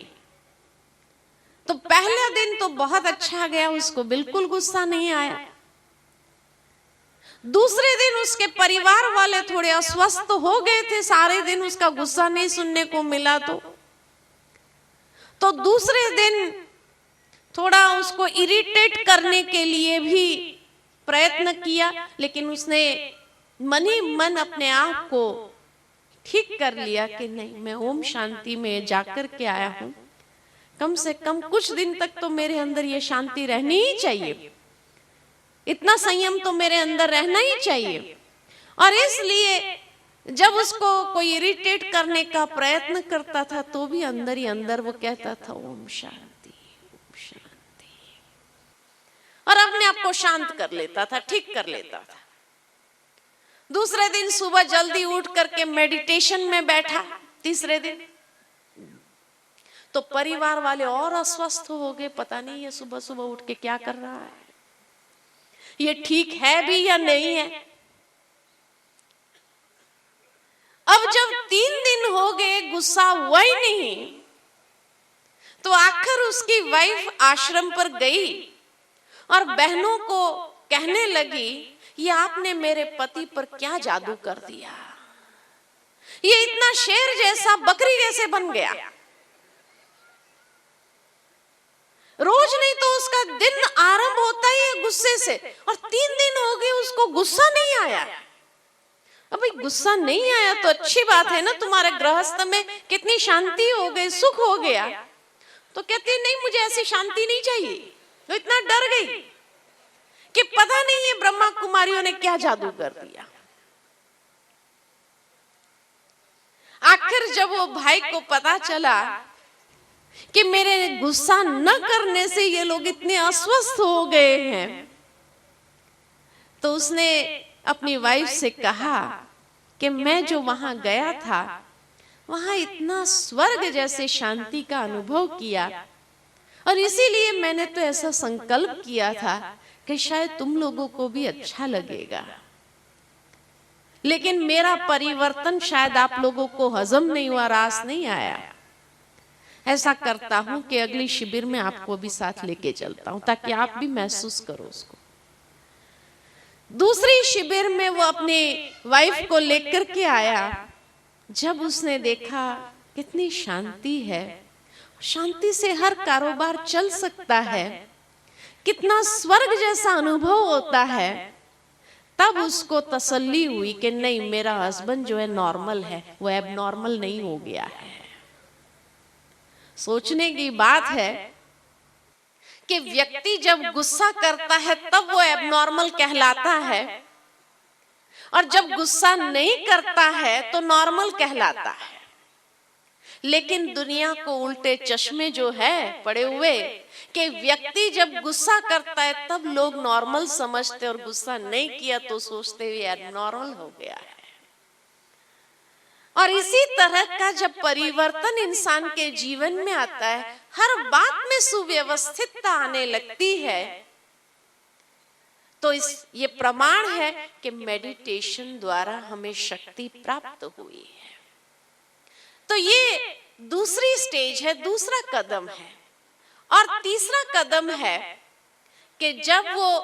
तो पहला दिन तो बहुत अच्छा गया, उसको बिल्कुल गुस्सा नहीं आया। दूसरे दिन उसके परिवार वाले थोड़े अस्वस्थ हो गए थे, सारे दिन उसका गुस्सा नहीं सुनने को मिला। तो दूसरे दिन थोड़ा उसको इरिटेट करने के लिए भी प्रयत्न किया, लेकिन उसने मन ही मन अपने आप को ठीक कर लिया कि नहीं, मैं ओम शांति में जाकर के आया हूं, कम से कम कुछ दिन तक तो मेरे अंदर ये शांति रहनी ही चाहिए, इतना संयम तो मेरे अंदर रहना ही चाहिए। और इसलिए जब उसको कोई इरिटेट करने का प्रयत्न करता था तो भी अंदर ही अंदर वो कहता था ओम शांति, ओम शांति, और अपने आप को शांत कर लेता था, ठीक कर लेता था। दूसरे दिन सुबह जल्दी उठ करके मेडिटेशन में बैठा, तीसरे दिन तो परिवार वाले और अस्वस्थ हो गए, पता नहीं ये सुबह सुबह उठ के क्या कर रहा है, ये ठीक है भी या नहीं है। अब जब 3 दिन हो गए गुस्सा हुआ ही नहीं, तो आखिर उसकी वाइफ आश्रम पर गई और बहनों को कहने लगी, ये आपने मेरे पति पर क्या जादू कर दिया, ये इतना शेर जैसा बकरी जैसे बन गया, रोज नहीं तो उसका दिन आरंभ होता ही है गुस्से से, और 3 दिन हो गए उसको गुस्सा नहीं आया। अब भाई गुस्सा नहीं आया तो अच्छी बात है ना, तुम्हारे गृहस्थ में कितनी शांति हो गई, सुख हो गया। तो कहती नहीं, मुझे ऐसी शांति नहीं चाहिए। तो इतना डर गई कि पता नहीं है ब्रह्मा कुमारियों ने क्या जादू कर दिया। आखिर जब वो भाई को पता चला कि मेरे गुस्सा न करने से ये लोग इतने अस्वस्थ हो गए हैं, तो उसने अपनी वाइफ से कहा कि मैं जो वहां गया था, वहां इतना स्वर्ग जैसे शांति का अनुभव किया, और इसीलिए मैंने तो ऐसा संकल्प किया था कि शायद तुम लोगों को भी अच्छा लगेगा, लेकिन मेरा परिवर्तन शायद आप लोगों को हजम नहीं हुआ, रास नहीं आया। ऐसा करता हूं कि अगली शिविर में आपको भी साथ लेके चलता हूं, ताकि आप भी महसूस करो उसको। दूसरी शिविर में वो अपने वाइफ को लेकर के आया। जब उसने देखा कितनी शांति है, शांति से हर कारोबार चल सकता है, कितना स्वर्ग जैसा अनुभव होता है, तब उसको तसल्ली हुई कि नहीं, मेरा हस्बैंड जो है नॉर्मल है, वो एबनॉर्मल नहीं हो गया है। सोचने की बात है कि व्यक्ति जब गुस्सा करता है तब वो एबनॉर्मल कहलाता है, और जब गुस्सा नहीं करता है तो नॉर्मल कहलाता है। लेकिन दुनिया को उल्टे चश्मे जो है पड़े हुए कि व्यक्ति जब गुस्सा करता है तब लोग नॉर्मल समझते, और गुस्सा नहीं किया तो सोचते हुए एबनॉर्मल हो गया है। और इसी तरह का जब परिवर्तन इंसान के जीवन में आता है, हर बात में सुव्यवस्थितता आने लगती है, तो ये प्रमाण है कि मेडिटेशन द्वारा हमें शक्ति प्राप्त हुई है। तो ये दूसरी स्टेज है, दूसरा कदम है। और तीसरा कदम है कि जब वो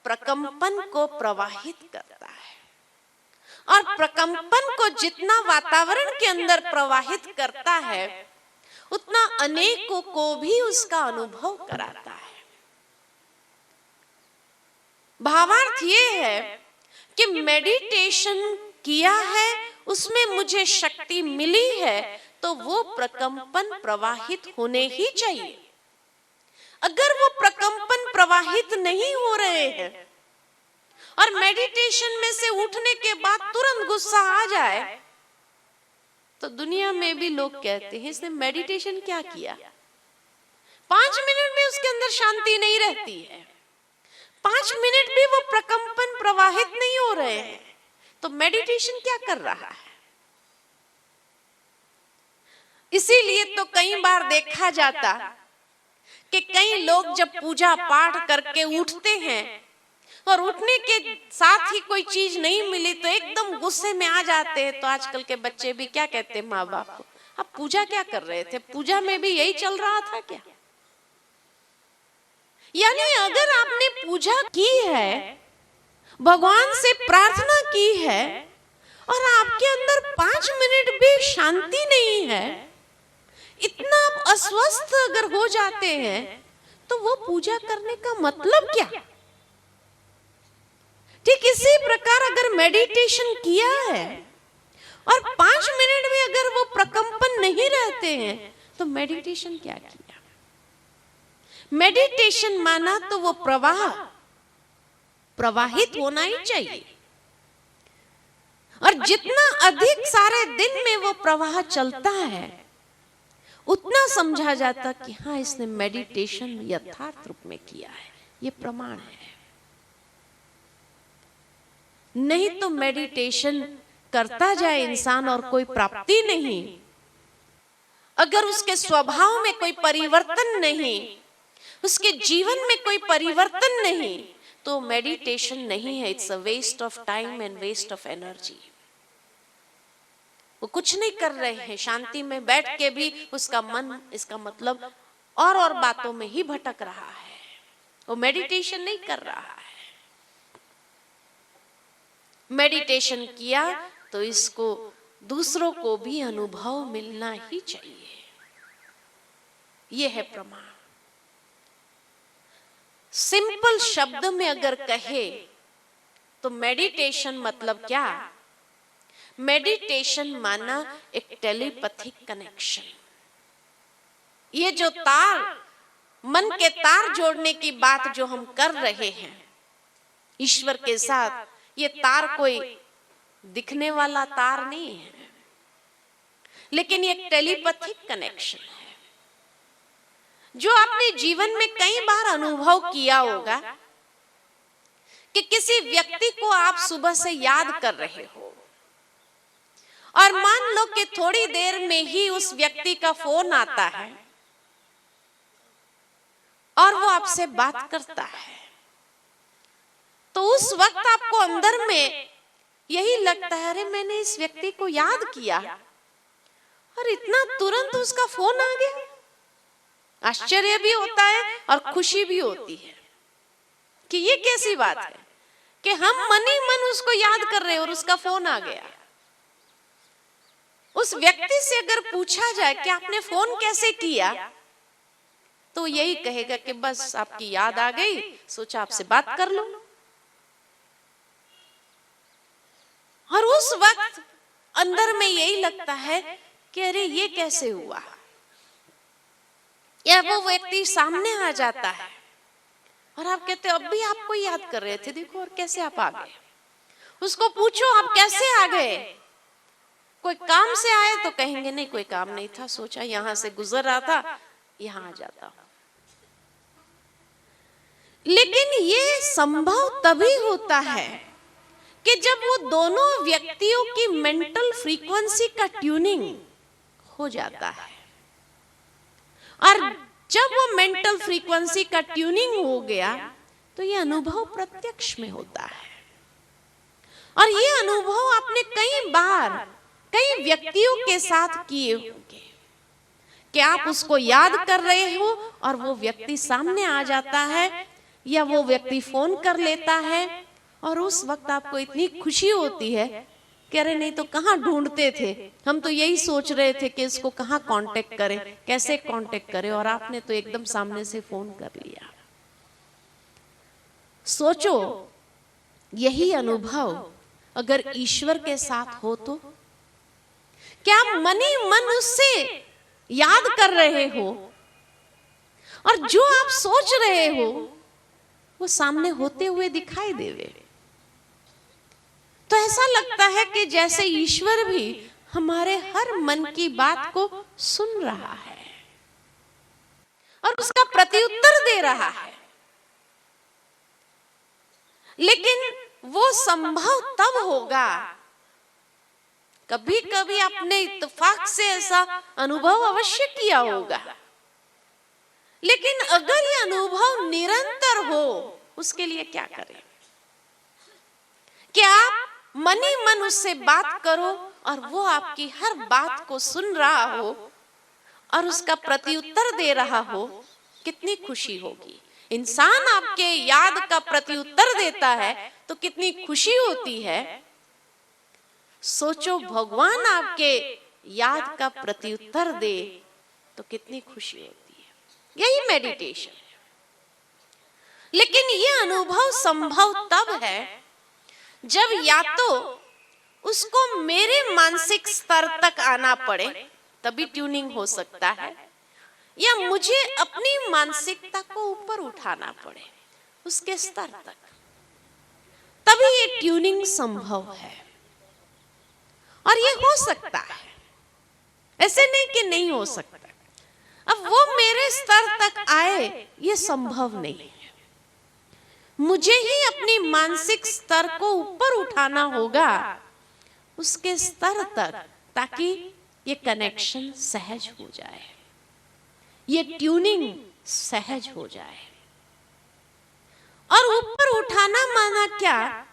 प्रकंपन को प्रवाहित करता है, और प्रकंपन को जितना वातावरण के अंदर प्रवाहित करता है उतना अनेकों को भी उसका अनुभव कराता है। भावार्थ ये है कि मेडिटेशन किया है, उसमें मुझे शक्ति मिली है, तो वो प्रकंपन प्रवाहित होने ही चाहिए। अगर वो प्रकंपन प्रवाहित नहीं हो रहे हैं और मेडिटेशन में से उठने के बाद तुरंत गुस्सा आ जाए, तो दुनिया में भी लोग कहते हैं इसने मेडिटेशन क्या किया। 5 मिनट में उसके अंदर शांति नहीं रहती है, 5 मिनट भी वो प्रकंपन प्रवाहित नहीं हो रहे हैं, तो मेडिटेशन क्या कर रहा है। इसीलिए तो कई बार देखा जाता कि कई लोग जब पूजा पाठ करके उठते हैं और उठने के साथ ही कोई चीज नहीं मिली तो एकदम गुस्से में आ जाते हैं। तो आजकल के बच्चे भी क्या कहते हैं माँ बाप को, आप पूजा क्या कर रहे थे, पूजा में भी यही चल रहा था क्या। यानी अगर आपने पूजा की है, भगवान से प्रार्थना की है और आपके अंदर 5 मिनट भी शांति नहीं है, इतना आप अस्वस्थ अगर हो जाते हैं, तो वो पूजा करने का मतलब क्या। ठीक इसी प्रकार अगर मेडिटेशन किया है और 5 मिनट में अगर वो प्रकंपन नहीं रहते हैं, तो मेडिटेशन क्या किया। मेडिटेशन माना तो वो प्रवाहित होना ही चाहिए, और जितना अधिक सारे दिन में वो प्रवाह चलता है उतना समझा जाता कि हाँ इसने मेडिटेशन यथार्थ रूप में किया है, ये प्रमाण है। नहीं तो मेडिटेशन करता जाए इंसान और कोई प्राप्ति नहीं, अगर उसके स्वभाव में कोई परिवर्तन नहीं, उसके जीवन में कोई परिवर्तन नहीं, तो मेडिटेशन नहीं है, it's a waste of time and waste of energy. वो कुछ नहीं कर रहे हैं, शांति में बैठ के भी उसका मन इसका मतलब और बातों में ही भटक रहा है, वो मेडिटेशन नहीं कर रहा है। मेडिटेशन किया तो इसको दूसरों को भी अनुभव मिलना ही चाहिए, यह है प्रमाण। सिंपल शब्द में अगर कहे तो मेडिटेशन मतलब क्या। मेडिटेशन माना एक टेलीपैथिक कनेक्शन। ये जो तार, मन के तार जोड़ने की बात जो हम कर रहे हैं ईश्वर के साथ, ये तार कोई दिखने वाला तार नहीं है, लेकिन ये टेलीपैथिक कनेक्शन है जो आपने जीवन में कई बार अनुभव किया होगा कि किसी व्यक्ति को आप सुबह से याद कर रहे हो और मान लो कि थोड़ी देर में ही उस व्यक्ति का फोन आता है और वो आपसे बात करता है, तो उस वक्त आपको अंदर में यही लगता है अरे मैंने इस व्यक्ति को याद किया और इतना तुरंत उसका फोन आ गया। आश्चर्य भी होता है और खुशी भी होती है कि ये कैसी बात है कि हम मन ही मन उसको याद कर रहे हैं और उसका फोन आ गया। उस व्यक्ति से अगर पूछा जाए कि आपने फोन कैसे किया, तो यही कहेगा कि बस आपकी याद आ गई, सोचा आपसे बात कर लूं। और उस वक्त अंदर में यही लगता है कि अरे ये कैसे हुआ। या वो व्यक्ति सामने आ जाता है और आप कहते हो अब भी आपको याद कर रहे थे, देखो और कैसे आप आ गए। उसको पूछो आप कैसे आ गए, कोई काम से आए तो कहेंगे नहीं कोई काम नहीं था, सोचा यहां से गुजर रहा था यहां आ जाता हूं। लेकिन ये संभव तभी होता है कि जब वो दोनों व्यक्तियों की मेंटल फ्रीक्वेंसी का ट्यूनिंग हो जाता है, और जब वो मेंटल फ्रीक्वेंसी का ट्यूनिंग हो गया तो ये अनुभव प्रत्यक्ष में होता है। और ये अनुभव आपने कई बार कई व्यक्तियों के साथ किए होंगे। कि आप उसको याद कर रहे हो और वो व्यक्ति सामने आ जाता है या वो व्यक्ति फोन कर लेता है और उस वक्त आपको इतनी खुशी होती है कि अरे नहीं तो कहाँ ढूंढते थे, हम तो यही सोच रहे थे कि इसको कहाँ कांटेक्ट करें, कैसे कांटेक्ट करें, और आपने तो एकदम सामने से फोन कर लिया। सोचो यही अनुभव अगर ईश्वर के साथ हो तो क्या मन ही मन उससे याद कर रहे हो और जो आप सोच रहे हो वो सामने होते हुए दिखाई देवे, तो ऐसा लगता है कि जैसे ईश्वर भी हमारे हर मन की बात को सुन रहा है और उसका प्रत्युत्तर दे रहा है। लेकिन वो संभव तब होगा, कभी कभी आपने इत्तेफाक से ऐसा अनुभव अवश्य किया होगा, लेकिन अगर ये अनुभव निरंतर हो उसके लिए क्या करें कि आप मन ही मन उससे बात करो और वो आपकी हर बात को सुन रहा हो और उसका प्रत्युत्तर दे रहा हो, कितनी खुशी होगी। इंसान आपके याद का प्रत्युत्तर देता है तो कितनी खुशी होती है। सोचो भगवान आपके याद का प्रत्युत्तर दे तो कितनी खुशी होती है। यही मेडिटेशन है। लेकिन यह अनुभव संभव तब है जब या तो उसको मेरे मानसिक स्तर तक आना पड़े, तभी ट्यूनिंग हो सकता है, या मुझे अपनी मानसिकता को ऊपर उठाना पड़े उसके स्तर तक, तभी ये ट्यूनिंग संभव है। और ये हो सकता है, ऐसे नहीं कि नहीं हो सकता। अब वो मेरे स्तर तक आए ये संभव नहीं है, मुझे ही अपनी मानसिक स्तर को ऊपर उठाना होगा उसके स्तर तक, ताकि ये कनेक्शन सहज हो जाए, ये ट्यूनिंग सहज हो जाए। और ऊपर उठाना माना क्या,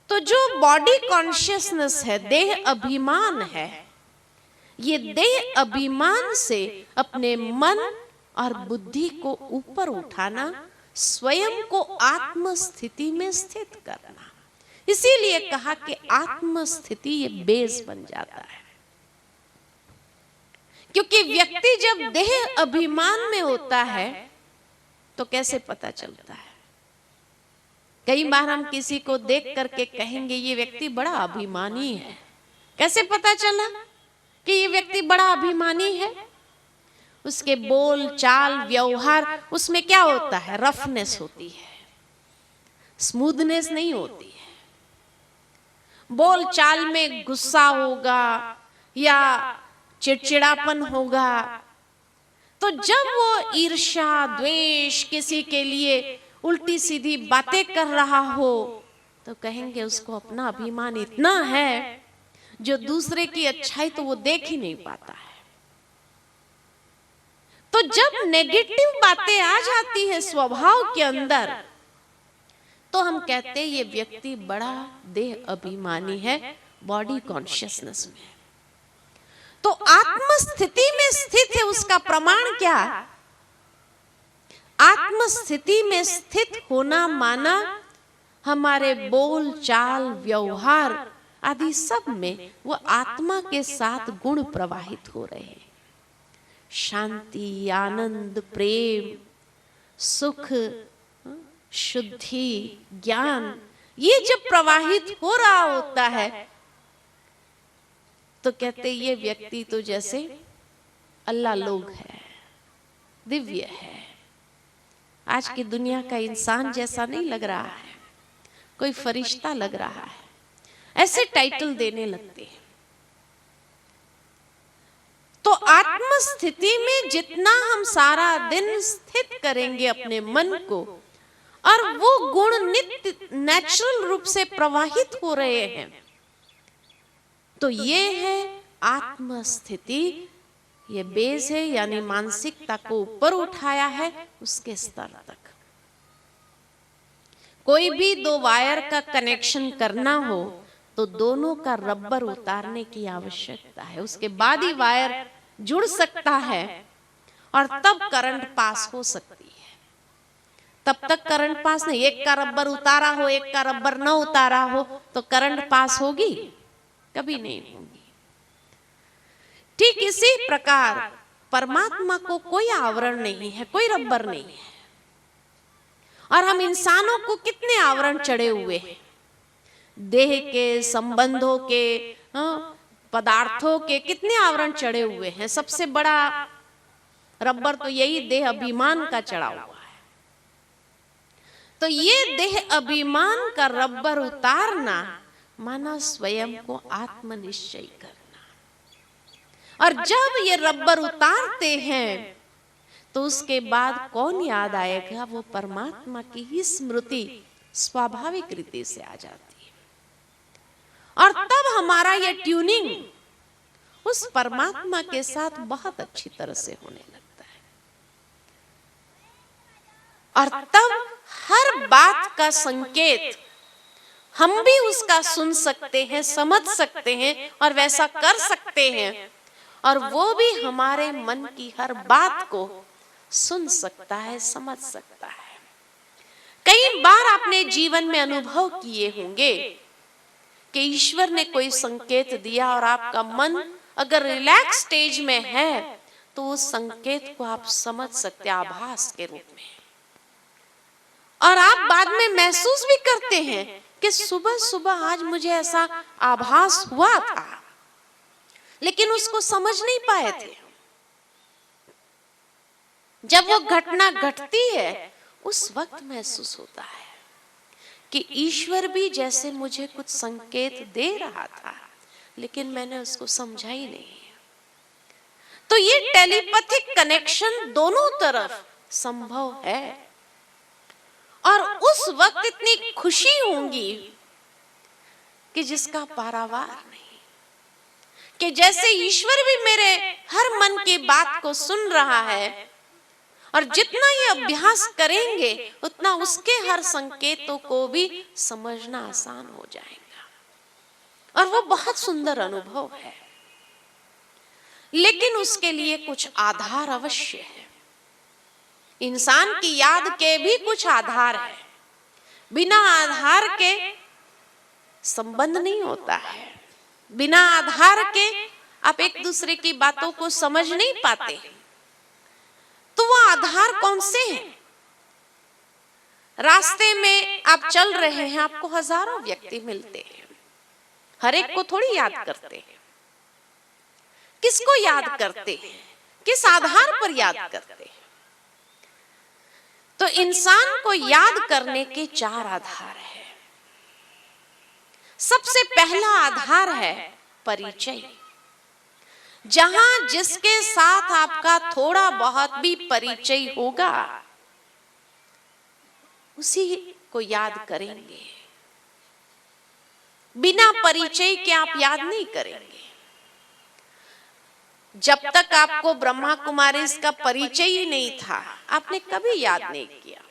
तो जो बॉडी कॉन्शियसनेस है, देह अभिमान है, ये देह अभिमान से अपने मन और बुद्धि को ऊपर उठाना, स्वयं को आत्म स्थिति में स्थित करना। इसीलिए कहा कि आत्म स्थिति ये बेस बन जाता है, क्योंकि व्यक्ति जब देह अभिमान में होता है तो कैसे पता चलता है। कई बार हम किसी को देख करके कहेंगे ये व्यक्ति बड़ा अभिमानी है। कैसे पता चला कि ये व्यक्ति बड़ा अभिमानी है? उसके बोल चाल व्यवहार, उसमें क्या होता है? रफनेस होती है, स्मूथनेस नहीं होती है। बोल चाल में गुस्सा होगा या चिड़चिड़ापन होगा, तो जब वो ईर्ष्या द्वेष, किसी के लिए उल्टी सीधी बातें कर रहा हो, तो कहेंगे उसको अपना अभिमान इतना है जो दूसरे की अच्छाई तो वो देख ही नहीं पाता है। तो जब नेगेटिव बातें आ जाती है स्वभाव के अंदर, तो हम कहते हैं ये व्यक्ति बड़ा देह अभिमानी है, बॉडी कॉन्शियसनेस में। तो आत्म स्थिति में स्थित है, उसका प्रमाण क्या? आत्म स्थिति में स्थित होना माना हमारे बोल चाल व्यवहार आदि सब में वो आत्मा के साथ गुण प्रवाहित हो रहे हैं। शांति, आनंद, प्रेम, सुख, शुद्धि, ज्ञान, ये जब प्रवाहित हो रहा होता है तो कहते ये व्यक्ति तो जैसे अल्लाह लोग है, दिव्य है, आज की दुनिया का इंसान जैसा नहीं लग रहा है, कोई फरिश्ता लग रहा है, ऐसे टाइटल देने लगते हैं। तो आत्म स्थिति में जितना हम सारा दिन स्थित करेंगे अपने मन को, और वो गुण नित्य नेचुरल रूप से प्रवाहित हो रहे हैं, तो ये है आत्म स्थिति। ये बेस है, यानी मानसिकता को ऊपर उठाया है उसके स्तर तक। कोई भी दो वायर का कनेक्शन करना हो तो दोनों का रबर उतारने की आवश्यकता है, उसके बाद ही वायर जुड़ सकता है और तब करंट पास हो सकती है। तब तक करंट पास नहीं। एक का रबर उतारा हो, एक का रबर न उतारा हो तो करंट पास होगी? कभी नहीं होगी। ठीक इसी प्रकार परमात्मा को कोई आवरण नहीं है, कोई रबर नहीं है। और हम इंसानों को कितने आवरण चढ़े हुए हैं, देह के, संबंधों के, पदार्थों के कितने आवरण चढ़े हुए हैं। सबसे बड़ा रबर तो यही देह अभिमान का चढ़ा हुआ है। तो ये देह अभिमान का रबर उतारना माना स्वयं को आत्मनिश्चय करना। और जब ये रबर उतारते हैं तो उसके बाद कौन याद आएगा? वो परमात्मा की ही स्मृति स्वाभाविक रीति से आ जाती है। और तब हमारा ये ट्यूनिंग उस परमात्मा के साथ बहुत अच्छी तरह से होने लगता है। और तब हर बात का संकेत हम भी उसका सुन सकते हैं, समझ सकते हैं और वैसा कर सकते हैं। और वो भी हमारे मन की हर बात को सुन सकता है, समझ सकता है। कई बार आपने जीवन में अनुभव किए होंगे कि ईश्वर ने कोई संकेत दिया और आपका मन अगर रिलैक्स स्टेज में है तो उस संकेत को आप समझ सकते हैं आभास के रूप में। और आप बाद में महसूस भी करते हैं कि सुबह सुबह आज मुझे ऐसा आभास हुआ था, लेकिन उसको समझ नहीं पाए थे। जब वो घटना घटती है उस वक्त महसूस होता है कि ईश्वर भी जैसे मुझे कुछ संकेत दे रहा था, लेकिन मैंने उसको समझा ही नहीं। तो ये टेलीपैथिक कनेक्शन दोनों तरफ संभव है। और उस वक्त इतनी खुशी होंगी कि जिसका पारावार नहीं, कि जैसे ईश्वर भी मेरे हर मन की बात को सुन रहा है और जितना ये अभ्यास करेंगे उतना उसके हर संकेतों को भी समझना आसान हो जाएगा। और वो बहुत सुंदर अनुभव है, लेकिन उसके लिए कुछ आधार अवश्य है। इंसान की याद के भी कुछ आधार है। बिना आधार के संबंध नहीं होता है। बिना आधार के आप एक दूसरे की बातों को समझ नहीं पाते। तो वो आधार कौन से हैं? रास्ते में आप चल रहे हैं, आपको हजारों व्यक्ति मिलते हैं, हर एक को थोड़ी याद करते हैं। किसको याद करते हैं? किस आधार पर याद करते हैं? तो इंसान को याद करने के चार आधार है। सबसे पहला आधार है परिचय। जहां जिसके साथ आपका थोड़ा बहुत भी परिचय होगा उसी को याद करेंगे। बिना परिचय के आप याद नहीं करेंगे। जब तक आपको ब्रह्मा कुमारी इसका परिचय ही नहीं था, आपने कभी याद नहीं किया।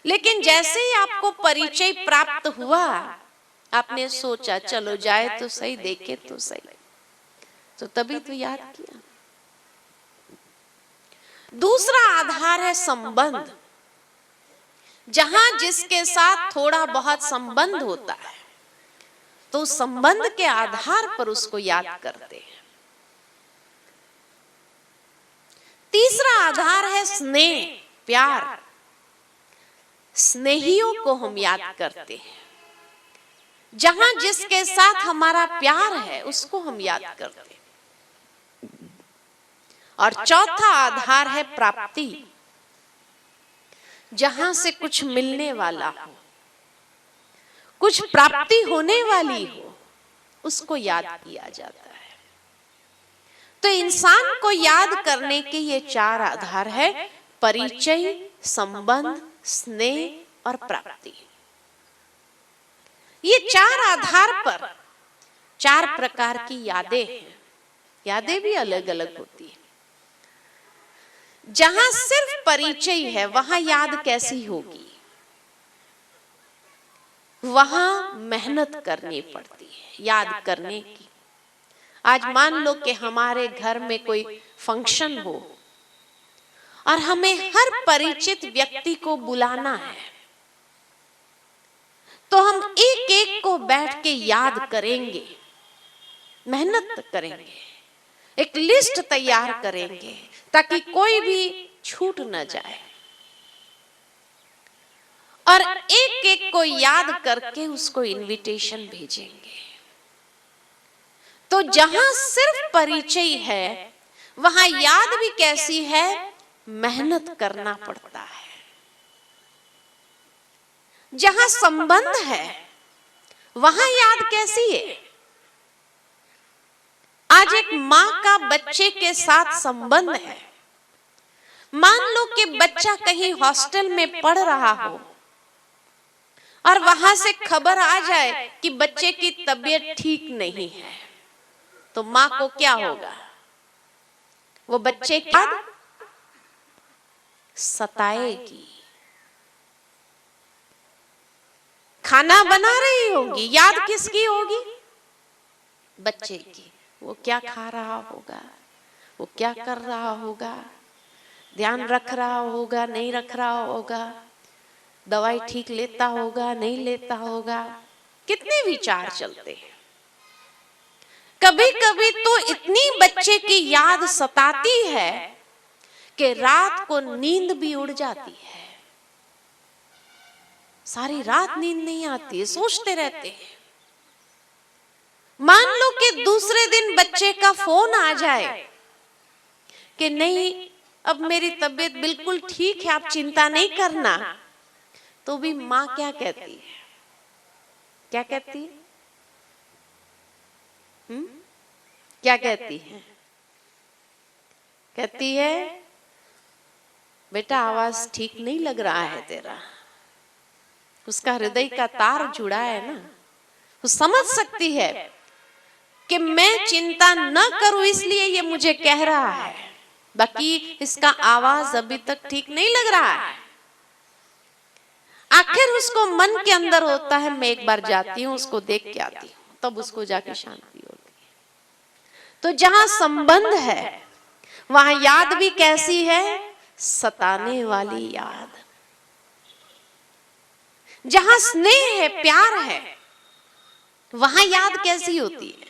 लेकिन जैसे ही आपको परिचय प्राप्त हुआ, आपने सोचा चलो जाए तो सही, देखे तो सही, तो तभी तो याद किया। दूसरा आधार है संबंध। जहां जिसके साथ थोड़ा बहुत संबंध होता है तो संबंध के आधार पर उसको याद करते हैं। तीसरा आधार है स्नेह, प्यार। स्नेहियों को हम याद करते हैं। जहां जिसके साथ हमारा प्यार है उसको हम याद करते हैं। और चौथा आधार है प्राप्ति। जहां से कुछ मिलने वाला हो, कुछ प्राप्ति होने वाली हो, उसको याद किया जाता है। तो इंसान को याद करने के ये चार आधार है: परिचय, संबंध, स्नेह और प्राप्ति। ये चार आधार पर चार प्रकार की यादें हैं। यादें भी अलग अलग होती है। जहां सिर्फ परिचय है वहां याद कैसी होगी? वहां मेहनत करनी पड़ती है याद करने की। आज मान लो कि हमारे घर में कोई फंक्शन हो और हमें हर परिचित व्यक्ति को बुलाना है, तो हम एक एक को बैठ के याद करेंगे, मेहनत करेंगे, एक लिस्ट तैयार करेंगे ताकि कोई भी छूट न जाए, और एक एक को याद करके उसको इनविटेशन भेजेंगे। तो जहां सिर्फ परिचय है वहां याद भी कैसी है, मेहनत करना पड़ता है। जहां संबंध है वहां याद कैसी है। आज एक मां का बच्चे के साथ संबंध है। मान लो कि बच्चा कहीं हॉस्टल में पढ़ रहा हो और वहां से खबर आ जाए कि बच्चे की तबीयत ठीक नहीं है, तो मां को क्या होगा, वो बच्चे का सताएगी। खाना बना रही होगी, याद किसकी होगी, बच्चे की। वो क्या खा रहा होगा, वो क्या कर रहा होगा, ध्यान रख रहा होगा, नहीं रख रहा होगा, दवाई ठीक लेता होगा, नहीं लेता होगा, कितने विचार चलते हैं। कभी कभी तो इतनी बच्चे की याद सताती है कि रात को नींद भी उड़ जाती है। सारी रात नींद नहीं आती है, सोचते रहते हैं। मान लो कि दूसरे दिन बच्चे का फोन आ जाए कि नहीं, अब मेरी तबीयत बिल्कुल ठीक है, आप चिंता नहीं करना, तो भी मां क्या कहती है, क्या कहती है, क्या कहती है, कहती है बेटा आवाज ठीक नहीं लग रहा है तेरा। उसका हृदय का तार जुड़ा है ना, वो समझ सकती है कि मैं चिंता न करूं इसलिए ये मुझे कह रहा है, बाकी इसका आवाज अभी तक ठीक नहीं लग रहा है। आखिर उसको मन के अंदर होता है मैं एक बार जाती हूँ, उसको देख के आती हूँ, तब उसको जाके शांति होती है। तो जहां संबंध है वहां याद भी कैसी है, सताने वाली याद। जहां स्नेह है, प्यार है, वहां याद कैसी होती है,